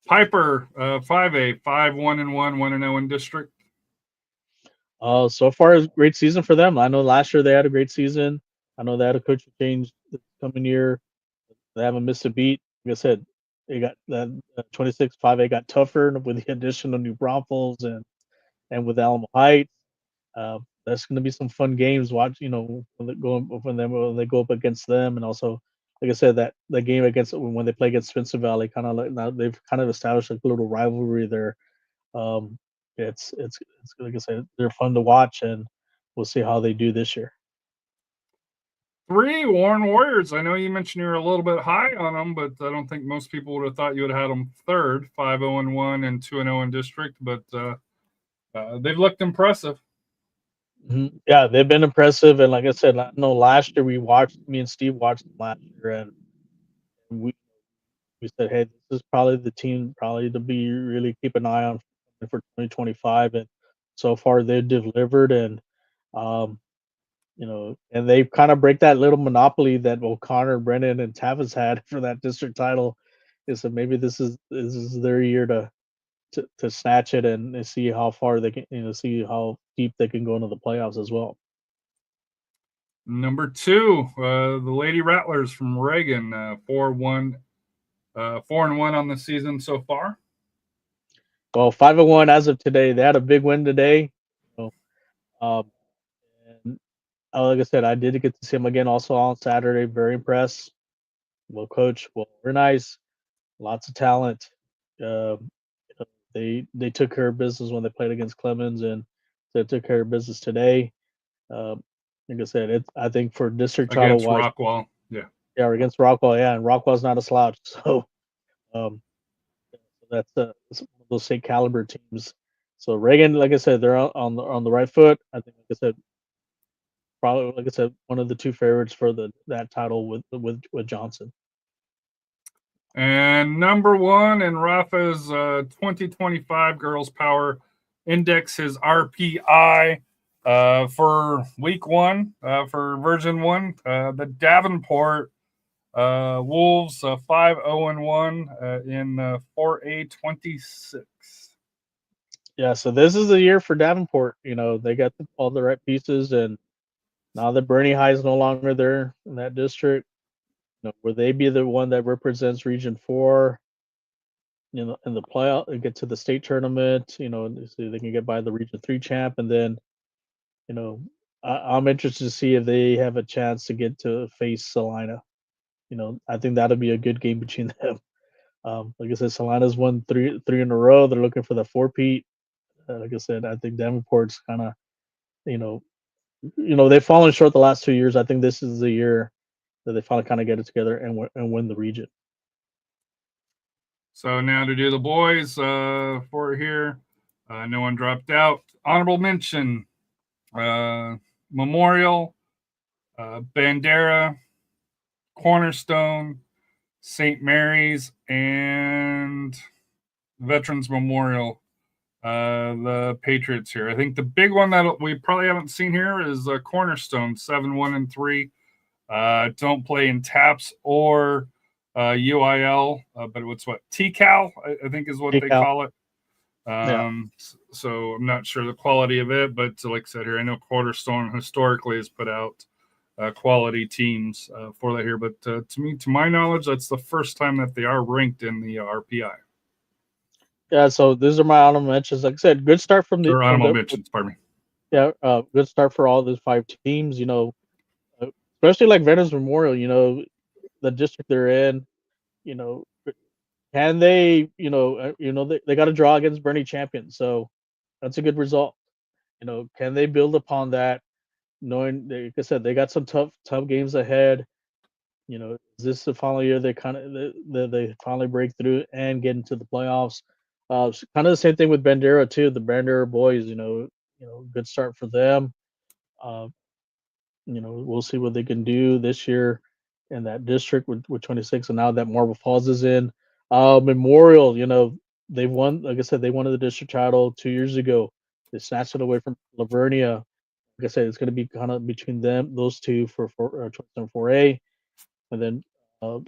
Piper, 5A, 5-1-1, 1-0 in district. So far, it's a great season for them. I know last year they had a great season. I know they had a coaching change this coming year. They haven't missed a beat. Like I said, they got that 26-5A got tougher with the addition of New Braunfels and with Alamo Heights. that's going to be some fun games. Watch, when they go up against them, and also, like I said, that the game against when they play against Spencer Valley, kind of like now they've kind of established like a little rivalry there. Um, it's like I said, they're fun to watch, and we'll see how they do this year. 3 Warren Warriors. I know you mentioned you were a little bit high on them, but I don't think most people would have thought you would have had them third, 5-0-1 and 2-0 in district. But they've looked impressive. Yeah, they've been impressive, and like I said, no, last year me and Steve watched them last year, and we said, hey, this is probably the team probably to be really keep an eye on for 2025, and so far they've delivered, and um, and they kind of break that little monopoly that O'Connor, Brennan, and Tavis had for that district title. Is so maybe this is their year to snatch it and see how far they can, see how deep they can go into the playoffs as well. Number 2, the Lady Rattlers from Reagan, 4-1, 4-1 on the season so far. Well, 5-1 as of today. They had a big win today. So, and like I said, I did get to see them again also on Saturday. Very impressed. Well coached, well organized, lots of talent. They took care of business when they played against Clemens, and they took care of business today. Like I said, I think for district title Against wise, Rockwall. yeah, or against Rockwall, yeah, and Rockwall's not a slouch, so that's it's one of those state caliber teams. So Reagan, like I said, they're on the right foot. I think, like I said, probably like I said, one of the 2 favorites for that title with Johnson. And number 1 in Rafa's 2025 Girls Power Index, his RPI for week 1 for version 1, the Davenport Wolves 5-0-1 in 4A26. Yeah, so this is the year for Davenport. They got all the right pieces, and now that Bernie High is no longer there in that district, will they be the one that represents Region 4? In the playoff, and get to the state tournament. So they can get by the Region 3 champ, and then, I'm interested to see if they have a chance to get to face Salina. I think that'll be a good game between them. Like I said, Salina's won three in a row. They're looking for the 4-peat. Like I said, I think Davenport's kind of, they've fallen short the last 2 years. I think this is the year that they finally kind of get it together and win the region. So now to do the boys for here. No one dropped out. Honorable mention, Memorial, Bandera, Cornerstone, St. Mary's, and Veterans Memorial, the Patriots here. I think the big one that we probably haven't seen here is Cornerstone, 7-1-3. Don't play in TAPS or UIL, but it's what TCAL, I think is what they call it. So I'm not sure the quality of it, but like I said here, I know Cornerstone historically has put out quality teams for that here. But to my knowledge, that's the first time that they are ranked in the RPI. Yeah, so these are my honorable mentions. Like I said, good start from the honorable mentions. Pardon me. Yeah, good start for all those 5 teams. Especially like Veterans Memorial. The district they're in. Can they? They got to draw against Bernie Champion, so that's a good result. Can they build upon that? Knowing, like I said, they got some tough games ahead. Is this the final year they they finally break through and get into the playoffs? Kind of the same thing with Bandera too. The Bandera boys, good start for them. We'll see what they can do this year in that district with 26, and now that Marble Falls is in. Memorial, they've won. Like I said, they won the district title 2 years ago. They snatched it away from Lavernia. Like I said, it's going to be kind of between those two for 4A, and then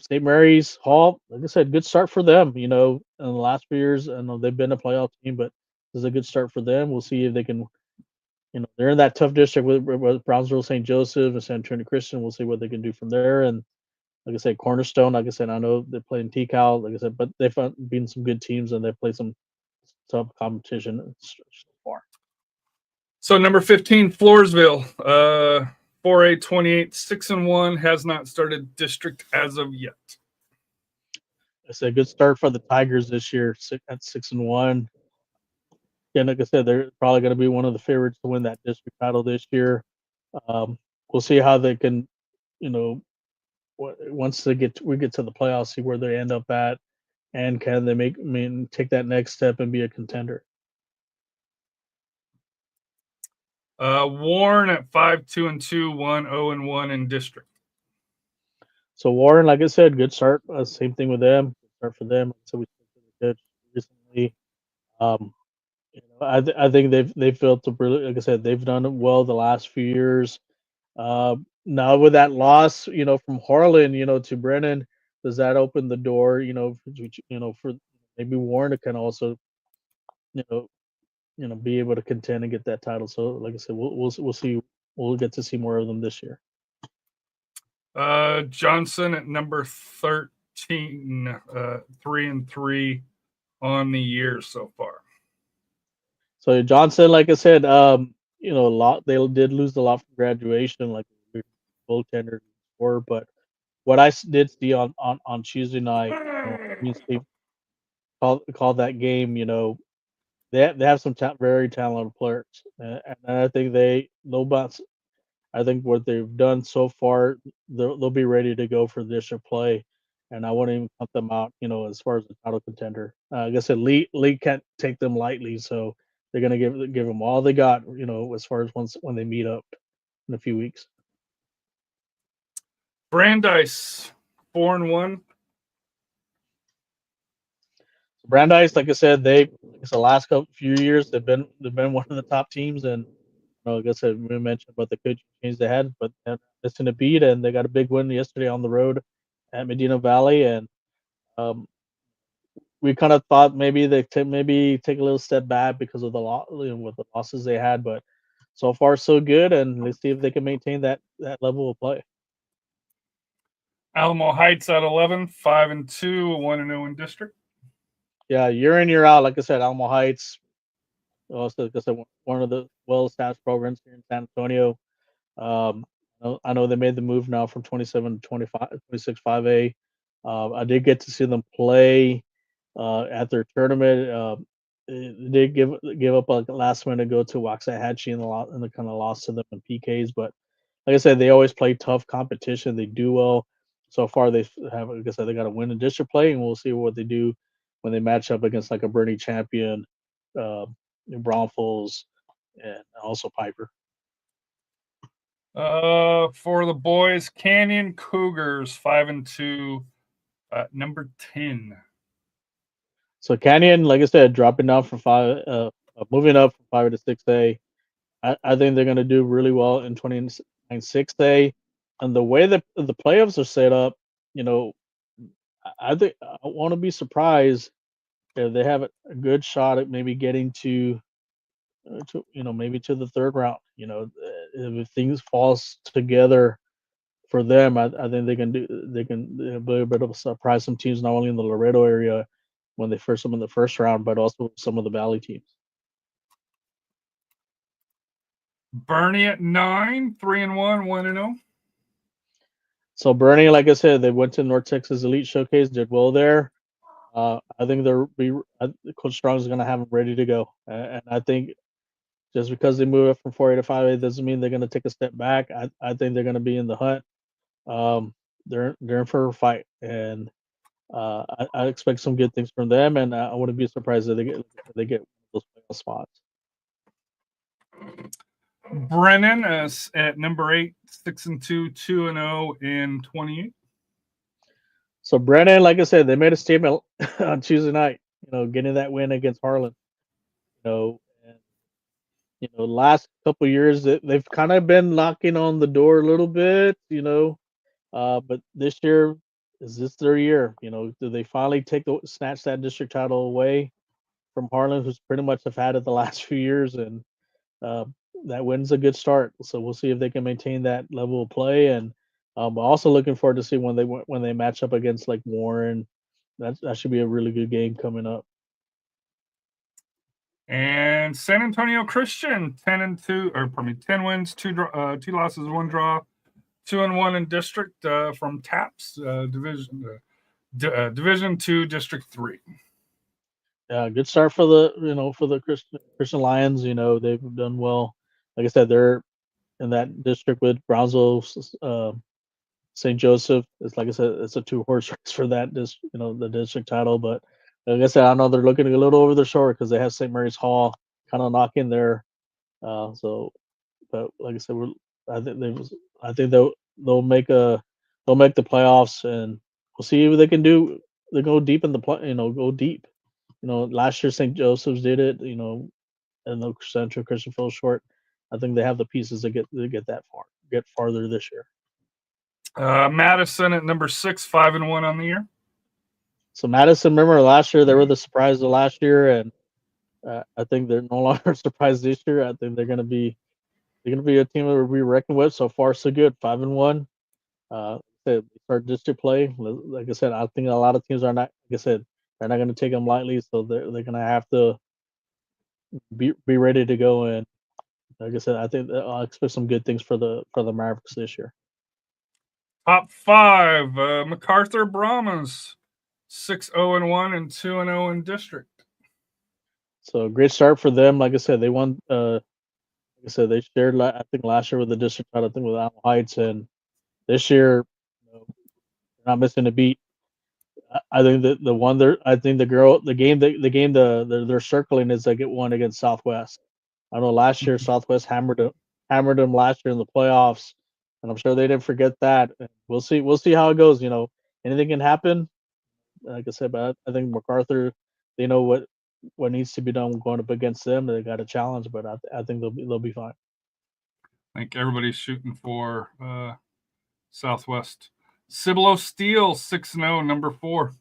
St. Mary's Hall. Like I said, good start for them. In the last few years, I know they've been a playoff team, but this is a good start for them. We'll see if they can. They're in that tough district with Brownsville, St. Joseph, and SanAntonio Christian. We'll see what they can do from there. And like I said, Cornerstone. Like I said, I know they play in TCAL. Like I said, but they've been some good teams and they played some tough competition so far. So number 15, Floresville, 4A 28, 6-1, has not started district as of yet. It's a good start for the Tigers this year at 6-1. And like I said, they're probably going to be one of the favorites to win that district title this year. We'll see how they can, once we get to the playoffs, see where they end up at, and can they take that next step and be a contender. Warren at 5-2-2, 1-0-1 in district. So Warren, like I said, good start. Same thing with them. Good start for them. So we did recently. I think they've built a really, like I said, they've done it well the last few years. Now with that loss, from Harlan, to Brennan, does that open the door, for maybe Warren to can also, be able to contend and get that title. So like I said, we'll see. We'll get to see more of them this year. Johnson at number 13, 3-3 on the year so far. So Johnson, like I said, a lot they did lose a lot from graduation, like goaltender before. But what I did see on Tuesday night, Steve called that game. They have some very talented players, and I think they'll bounce. I think what they've done so far, they'll be ready to go for district play, and I wouldn't even count them out. As far as the title contender, like I said, Lee can't take them lightly, so they're gonna give them all they got. As far as when they meet up in a few weeks. Brandeis 4-1. Brandeis, like I said, it's the last few years they've been one of the top teams, and like I said, we mentioned about the coaching change they had, but it's in a beat, and they got a big win yesterday on the road at Medina Valley, and we kind of thought maybe they maybe take a little step back because of the with the losses they had, but so far so good, and let's see if they can maintain that level of play. Alamo Heights at 11, 5-2, 1-0 in district. Yeah, year in year out, like I said, Alamo Heights, also like I said, one of the well-established programs here in San Antonio. I know they made the move now from 27 to 25, 26 5A. I did get to see them play at their tournament. They did give up a last minute to go to Waxahachie and the kind of lost to them in PKs. But like I said, they always play tough competition. They do well. So far, they have, like I said, they got to win in district play, and we'll see what they do when they match up against like a Bernie champion, Braunfels, and also Piper. For the boys, Canyon Cougars 5-2, number 10. So Canyon, like I said, dropping down from moving up from 5 to 6A. I think they're going to do really well in 29 6A, and the way that the playoffs are set up, I think I want to be surprised if they have a good shot at maybe getting to maybe to the third round. If things falls together for them, I think they can be a bit of a surprise some teams not only in the Laredo area when they first them in the first round, but also some of the Valley teams. Bernie at 9, 3-1, 1-0. So Bernie, like I said, they went to North Texas Elite Showcase, did well there. I think Coach Strong is going to have them ready to go, and I think just because they move up from 4A to 5A doesn't mean they're going to take a step back. I think they're going to be in the hunt. They're in for a fight, and I expect some good things from them, and I wouldn't be surprised if they get those playoff spots. Brennan at number 8, 6-2, 2-0 in 28. So Brennan, like I said, they made a statement on Tuesday night. Getting that win against Harlan. Last couple of years they've kind of been knocking on the door a little bit. But this year is this their year? Do they finally snatch that district title away from Harlan, who's pretty much have had it the last few years, and that win's a good start. So we'll see if they can maintain that level of play, and I'm also looking forward to see when they match up against like Warren. That should be a really good game coming up. And San Antonio Christian 10-2, or pardon me, 10 wins, two losses, one draw, 2-1 in district from TAPS Division 2, District 3. Yeah, good start for the Christian Lions. They've done well. Like I said, they're in that district with Brownsville, St. Joseph. It's like I said, it's a 2-horse race for that the district title. But like I said, I know they're looking a little over their shoulder because they have St. Mary's Hall kind of knocking there. But like I said, I think they'll make the playoffs, and we'll see if they can do. They go deep in the play. Go deep. Last year St. Joseph's did it. And the Central Christian fell short. I think they have the pieces to get that far, get farther this year. Madison at number 6, 5-1 on the year. So Madison, remember last year they were the surprise of last year, and I think they're no longer a surprise this year. I think they're going to be a team that we'll be reckoned with. So far, so good. 5-1. They start district play. Like I said, I think a lot of teams are not. Like I said, they're not going to take them lightly. So they're going to have to be ready to go. And like I said, I think I'll expect some good things for the Mavericks this year. Top 5, MacArthur Brahmas, 6-0-1 and 2-0 in district. So great start for them. Like I said, they won. Like I said, they shared. I think last year with the district title. I think with Allen Heights, and this year, they're not missing a beat. I think that the game they're circling is they get one against Southwest. I know last year Southwest hammered them last year in the playoffs, and I'm sure they didn't forget that. We'll see how it goes. Anything can happen. Like I said, but I think MacArthur, they know what needs to be done going up against them. They got a challenge, but I think they'll be fine. I think everybody's shooting for Southwest. Cibolo Steel 6-0, number 4.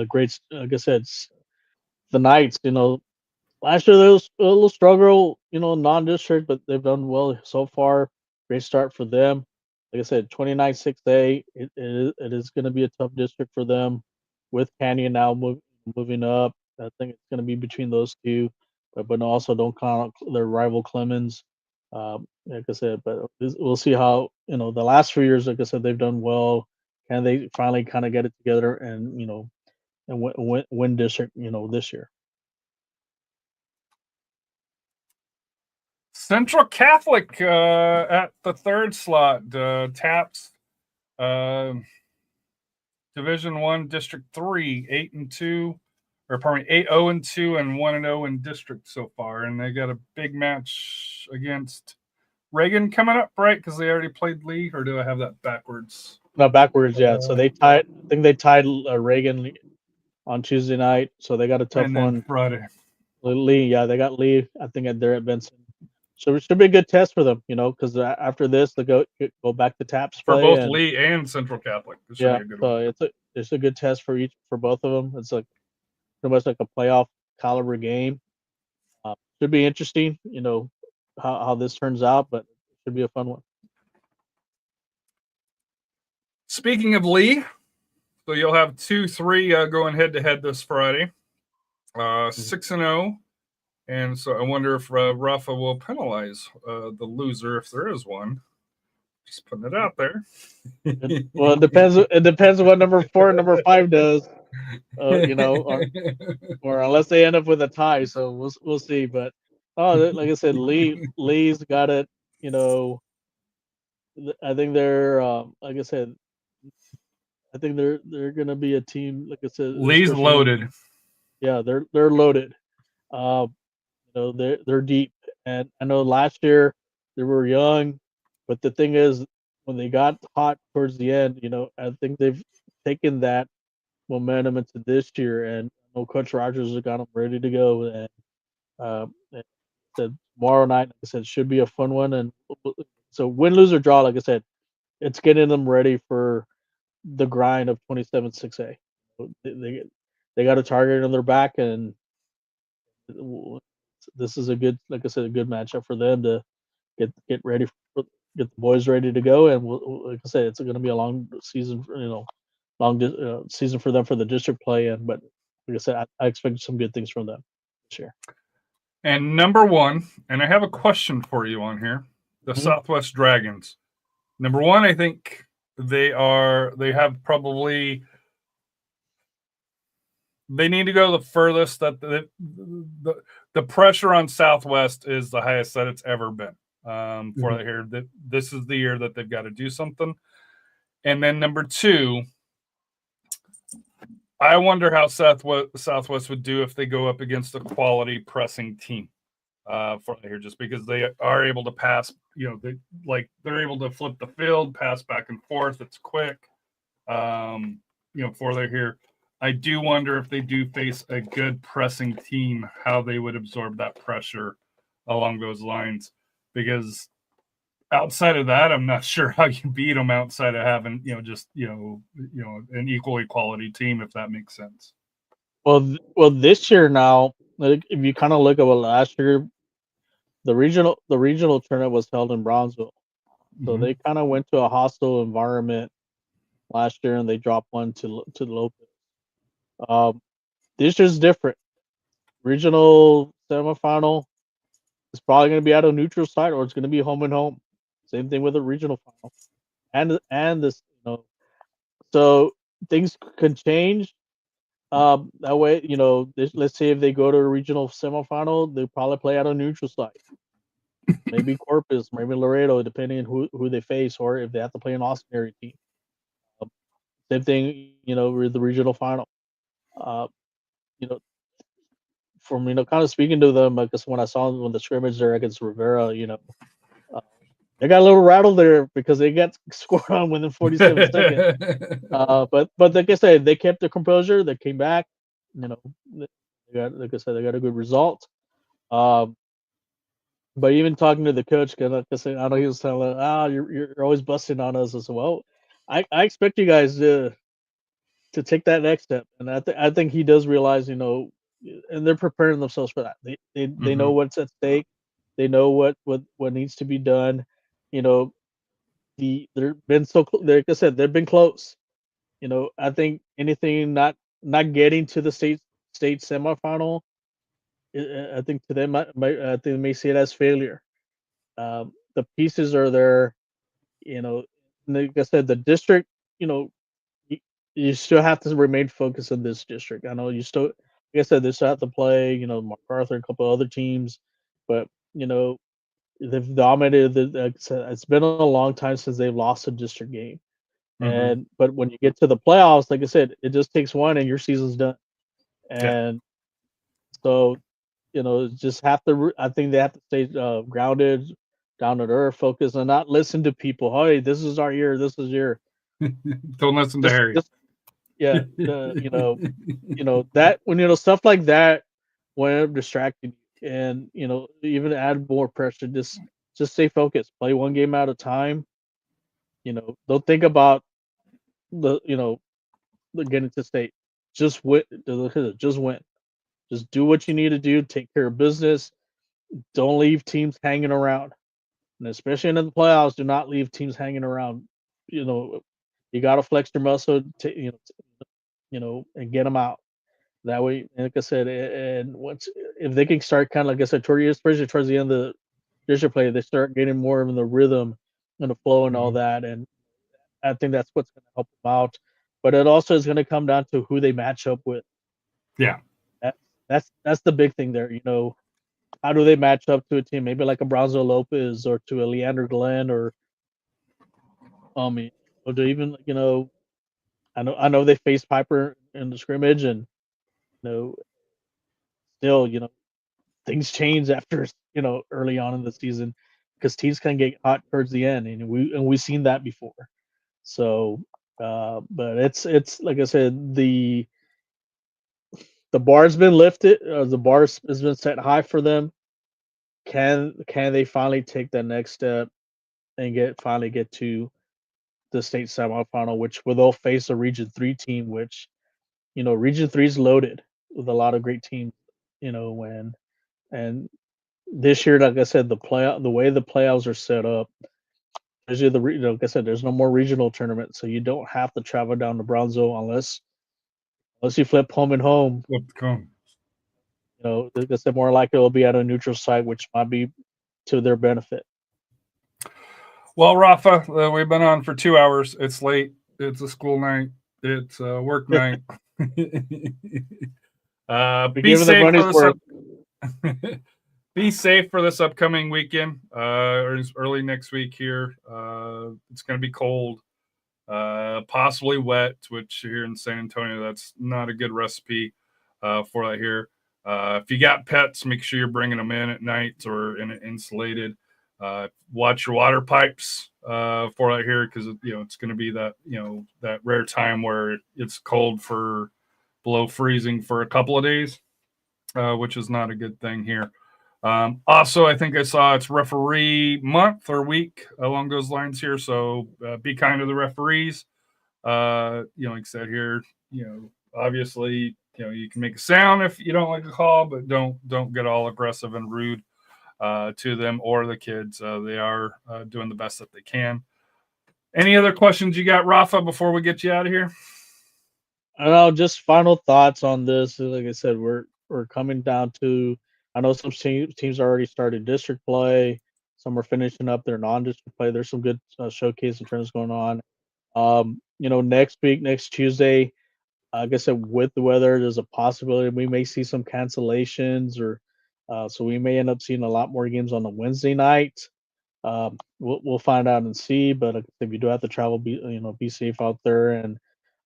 Great, like I said, the Knights. Last year there was a little struggle, non-district, but they've done well so far. Great start for them. Like I said, 29-6A. It is going to be a tough district for them, with Canyon now moving up. I think it's going to be between those two, but also don't count out their rival Clemens. Like I said, but we'll see how the last 3 years. Like I said, they've done well. Can they finally kind of get it together and win district this year? Central Catholic at the 3rd slot. TAPS Division 1, District 3, 8-2, or pardon me, 8-0-2 and 1-0 in district so far, and they got a big match against Reagan coming up, right? Because they already played Lee, or do I have that backwards? No, backwards, yeah. So they tied. I think they tied Reagan on Tuesday night, so they got a tough one. Friday. Lee, yeah, they got Lee. I think they're at Benson. So it should be a good test for them, because after this they go back to TAPS for play both Lee and Central Catholic. Yeah, so it's a good test for both of them. It's like pretty much like a playoff caliber game. Should be interesting, how this turns out, but it should be a fun one. Speaking of Lee, so you'll have 2-3 going head to head this Friday, 6-0. And so I wonder if Rafa will penalize the loser if there is one. Just putting it out there. Well, it depends. It depends on what number 4 and number 5 does. Or unless they end up with a tie. So we'll see. But like I said, Lee's got it. I think they're like I said. I think they're gonna be a team. Like I said, Lee's loaded. Yeah, they're loaded. They're deep, and I know last year they were young, but the thing is, when they got hot towards the end, I think they've taken that momentum into this year, and I know Coach Rogers has got them ready to go. And tomorrow night, like I said, should be a fun one. And so win, lose, or draw, like I said, it's getting them ready for the grind of 27-6A. They got a target on their back, and this is a good, like I said, a good matchup for them to get ready, get the boys ready to go. And like I said, it's going to be a long season, season for them for the district play. But like I said, I expect some good things from them. this year. And number one, and I have a question for you on here, the Southwest Dragons. Number one, I think they have probably, they need to go the furthest. That the pressure on Southwest is the highest that it's ever been for the here. That this is the year that they've got to do something. And then number two, I wonder how Southwest would do if they go up against a quality pressing team for here, just because they are able to pass. They're able to flip the field, pass back and forth. It's quick. For they're here. I do wonder if they do face a good pressing team, how they would absorb that pressure along those lines. Because outside of that, I'm not sure how you beat them outside of having, an equally quality team, if that makes sense. Well, this year now, if you kind of look at what last year, the regional tournament was held in Brownsville, so they kind of went to a hostile environment last year, and they dropped one to Lopez. This year's different. Regional semifinal is probably going to be at a neutral site, or it's going to be home and home. Same thing with the regional final, and this, so things can change. That way, let's say if they go to a regional semifinal, they probably play at a neutral site. Maybe Corpus, maybe Laredo, depending on who they face, or if they have to play an Austin area team. Same thing, with the regional final. From kind of speaking to them, because when I saw them when the scrimmage there against Rivera, they got a little rattled there because they got scored on within 47 seconds. But like I said, they kept their composure. They came back. They got, like I said, they got a good result. But even talking to the coach, because like I said, I know he was telling, you're always busting on us. I said, well, I expect you guys to take that next step, and I think he does realize, and they're preparing themselves for that. They know what's at stake. They know what needs to be done. They've been like I said, they've been close. I think anything not getting to the state semifinal, I think to them, I think they may see it as failure. The pieces are there. Like I said, the district. You still have to remain focused on this district. I know you still, like I said, they still have to play. MacArthur, a couple other teams, but they've dominated. Like I said, it's been a long time since they've lost a district game. But when you get to the playoffs, like I said, it just takes one and your season's done. And so, just have to. I think they have to stay grounded, down to earth, focused, and not listen to people. Hey, this is our year. This is your. Don't listen to Harry. That when stuff like that will end up distracting you, and even add more pressure. Just stay focused. Play one game at a time. Don't think about the getting to state. Just win. Just win. Just do what you need to do. Take care of business. Don't leave teams hanging around, and especially in the playoffs, do not leave teams hanging around. You got to flex your muscle. And get them out. That way, like I said, and if they can start kind of like I said, especially towards the end of the district play, they start getting more of the rhythm and the flow and all that, and I think that's what's going to help them out. But it also is going to come down to who they match up with. Yeah, that's the big thing there. How do they match up to a team maybe like a Brownsville Lopez or to a Leander Glenn or or to even I know they faced Piper in the scrimmage, and still things change after early on in the season because teams can get hot towards the end, and we've seen that before. So, but it's like I said, the bar's been lifted. The bar has been set high for them. Can they finally take that next step and finally get to the state semifinal, which will they'll face a Region 3 team, which Region 3 is loaded with a lot of great teams. And this year, like I said, the way the playoffs are set up, like I said, there's no more regional tournament, so you don't have to travel down to Brownsville unless you flip home and home. like I said, more likely it'll be at a neutral site, which might be to their benefit. Well, Rafa, we've been on for 2 hours. It's late. It's a school night. It's a work night. Be safe for this. Be safe for this upcoming weekend, or early next week here. It's going to be cold, possibly wet, which here in San Antonio, that's not a good recipe for that here. If you got pets, make sure you're bringing them in at night or in insulated. Watch your water pipes for that here, because it's going to be that that rare time where it's cold for below freezing for a couple of days, which is not a good thing here. Also, I think I saw it's referee month or week along those lines here, so be kind to the referees. Like I said here, obviously, you can make a sound if you don't like a call, but don't get all aggressive and rude to them or the kids. They are doing the best that they can. Any other questions you got, Rafa, before we get you out of here? I don't know, just final thoughts on this. Like I said, we're coming down to. I know some teams already started district play. Some are finishing up their non-district play. There's some good showcase and tournaments going on. Next week, next Tuesday, like I said, with the weather, there's a possibility we may see some cancellations, or so we may end up seeing a lot more games on a Wednesday night. We'll find out and see. But if you do have to travel, be safe out there. And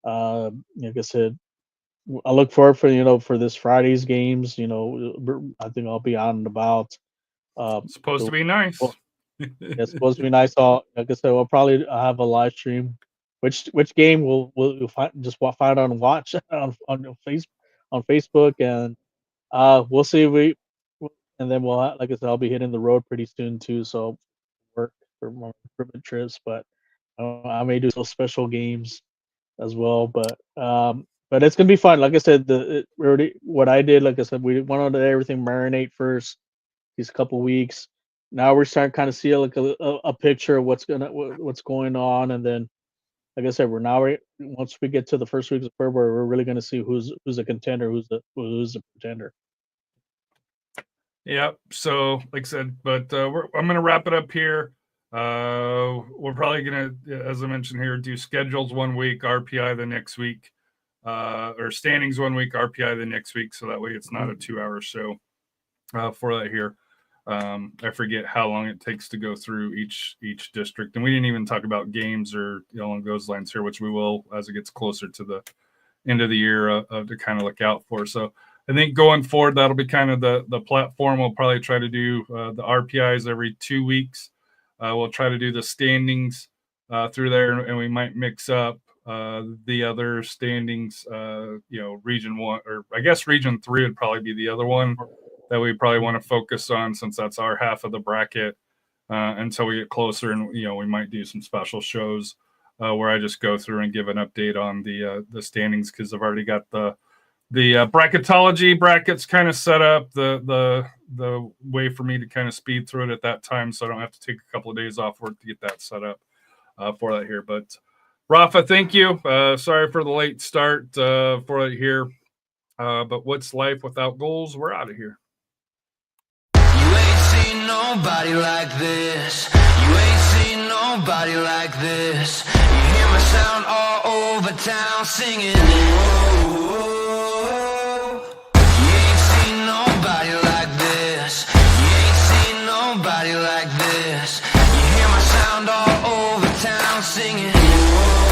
like I said, I look forward for this Friday's games. I think I'll be out and about. Supposed to be nice. It's supposed to be nice. Like I said, we'll probably have a live stream. Which game we'll find out and watch on Facebook, and we'll see. And then like I said, I'll be hitting the road pretty soon too. So work for more recruitment trips, but I may do some special games as well. But it's gonna be fun. Like I said, what I did, like I said, we went on to everything marinate first these couple weeks. Now we're starting to kind of see like a picture of what's going on, and then, like I said, once we get to the first weeks of February, we're really going to see who's a contender, who's a pretender. Yep. So, like I said, but I'm going to wrap it up here. We're probably going to, as I mentioned here, do schedules one week, RPI the next week, or standings one week, RPI the next week. So that way it's not a 2-hour show for that here. I forget how long it takes to go through each district, and we didn't even talk about games or along those lines here, which we will as it gets closer to the end of the year to kind of look out for. So I think going forward, that'll be kind of the platform. We'll probably try to do the RPIs every 2 weeks. We'll try to do the standings through there, and we might mix up the other standings. Region 1, or I guess Region 3 would probably be the other one that we probably want to focus on, since that's our half of the bracket until we get closer. And we might do some special shows where I just go through and give an update on the standings, because I've already got the bracketology brackets kind of set up, the way for me to kind of speed through it at that time, so I don't have to take a couple of days off work to get that set up for that here. But Rafa, thank you. Sorry for the late start for that here. But what's life without goals? We're out of here. Nobody like this. You ain't seen nobody like this. You hear my sound all over town singing. Whoa. You ain't seen nobody like this. You ain't seen nobody like this. You hear my sound all over town singing. Whoa.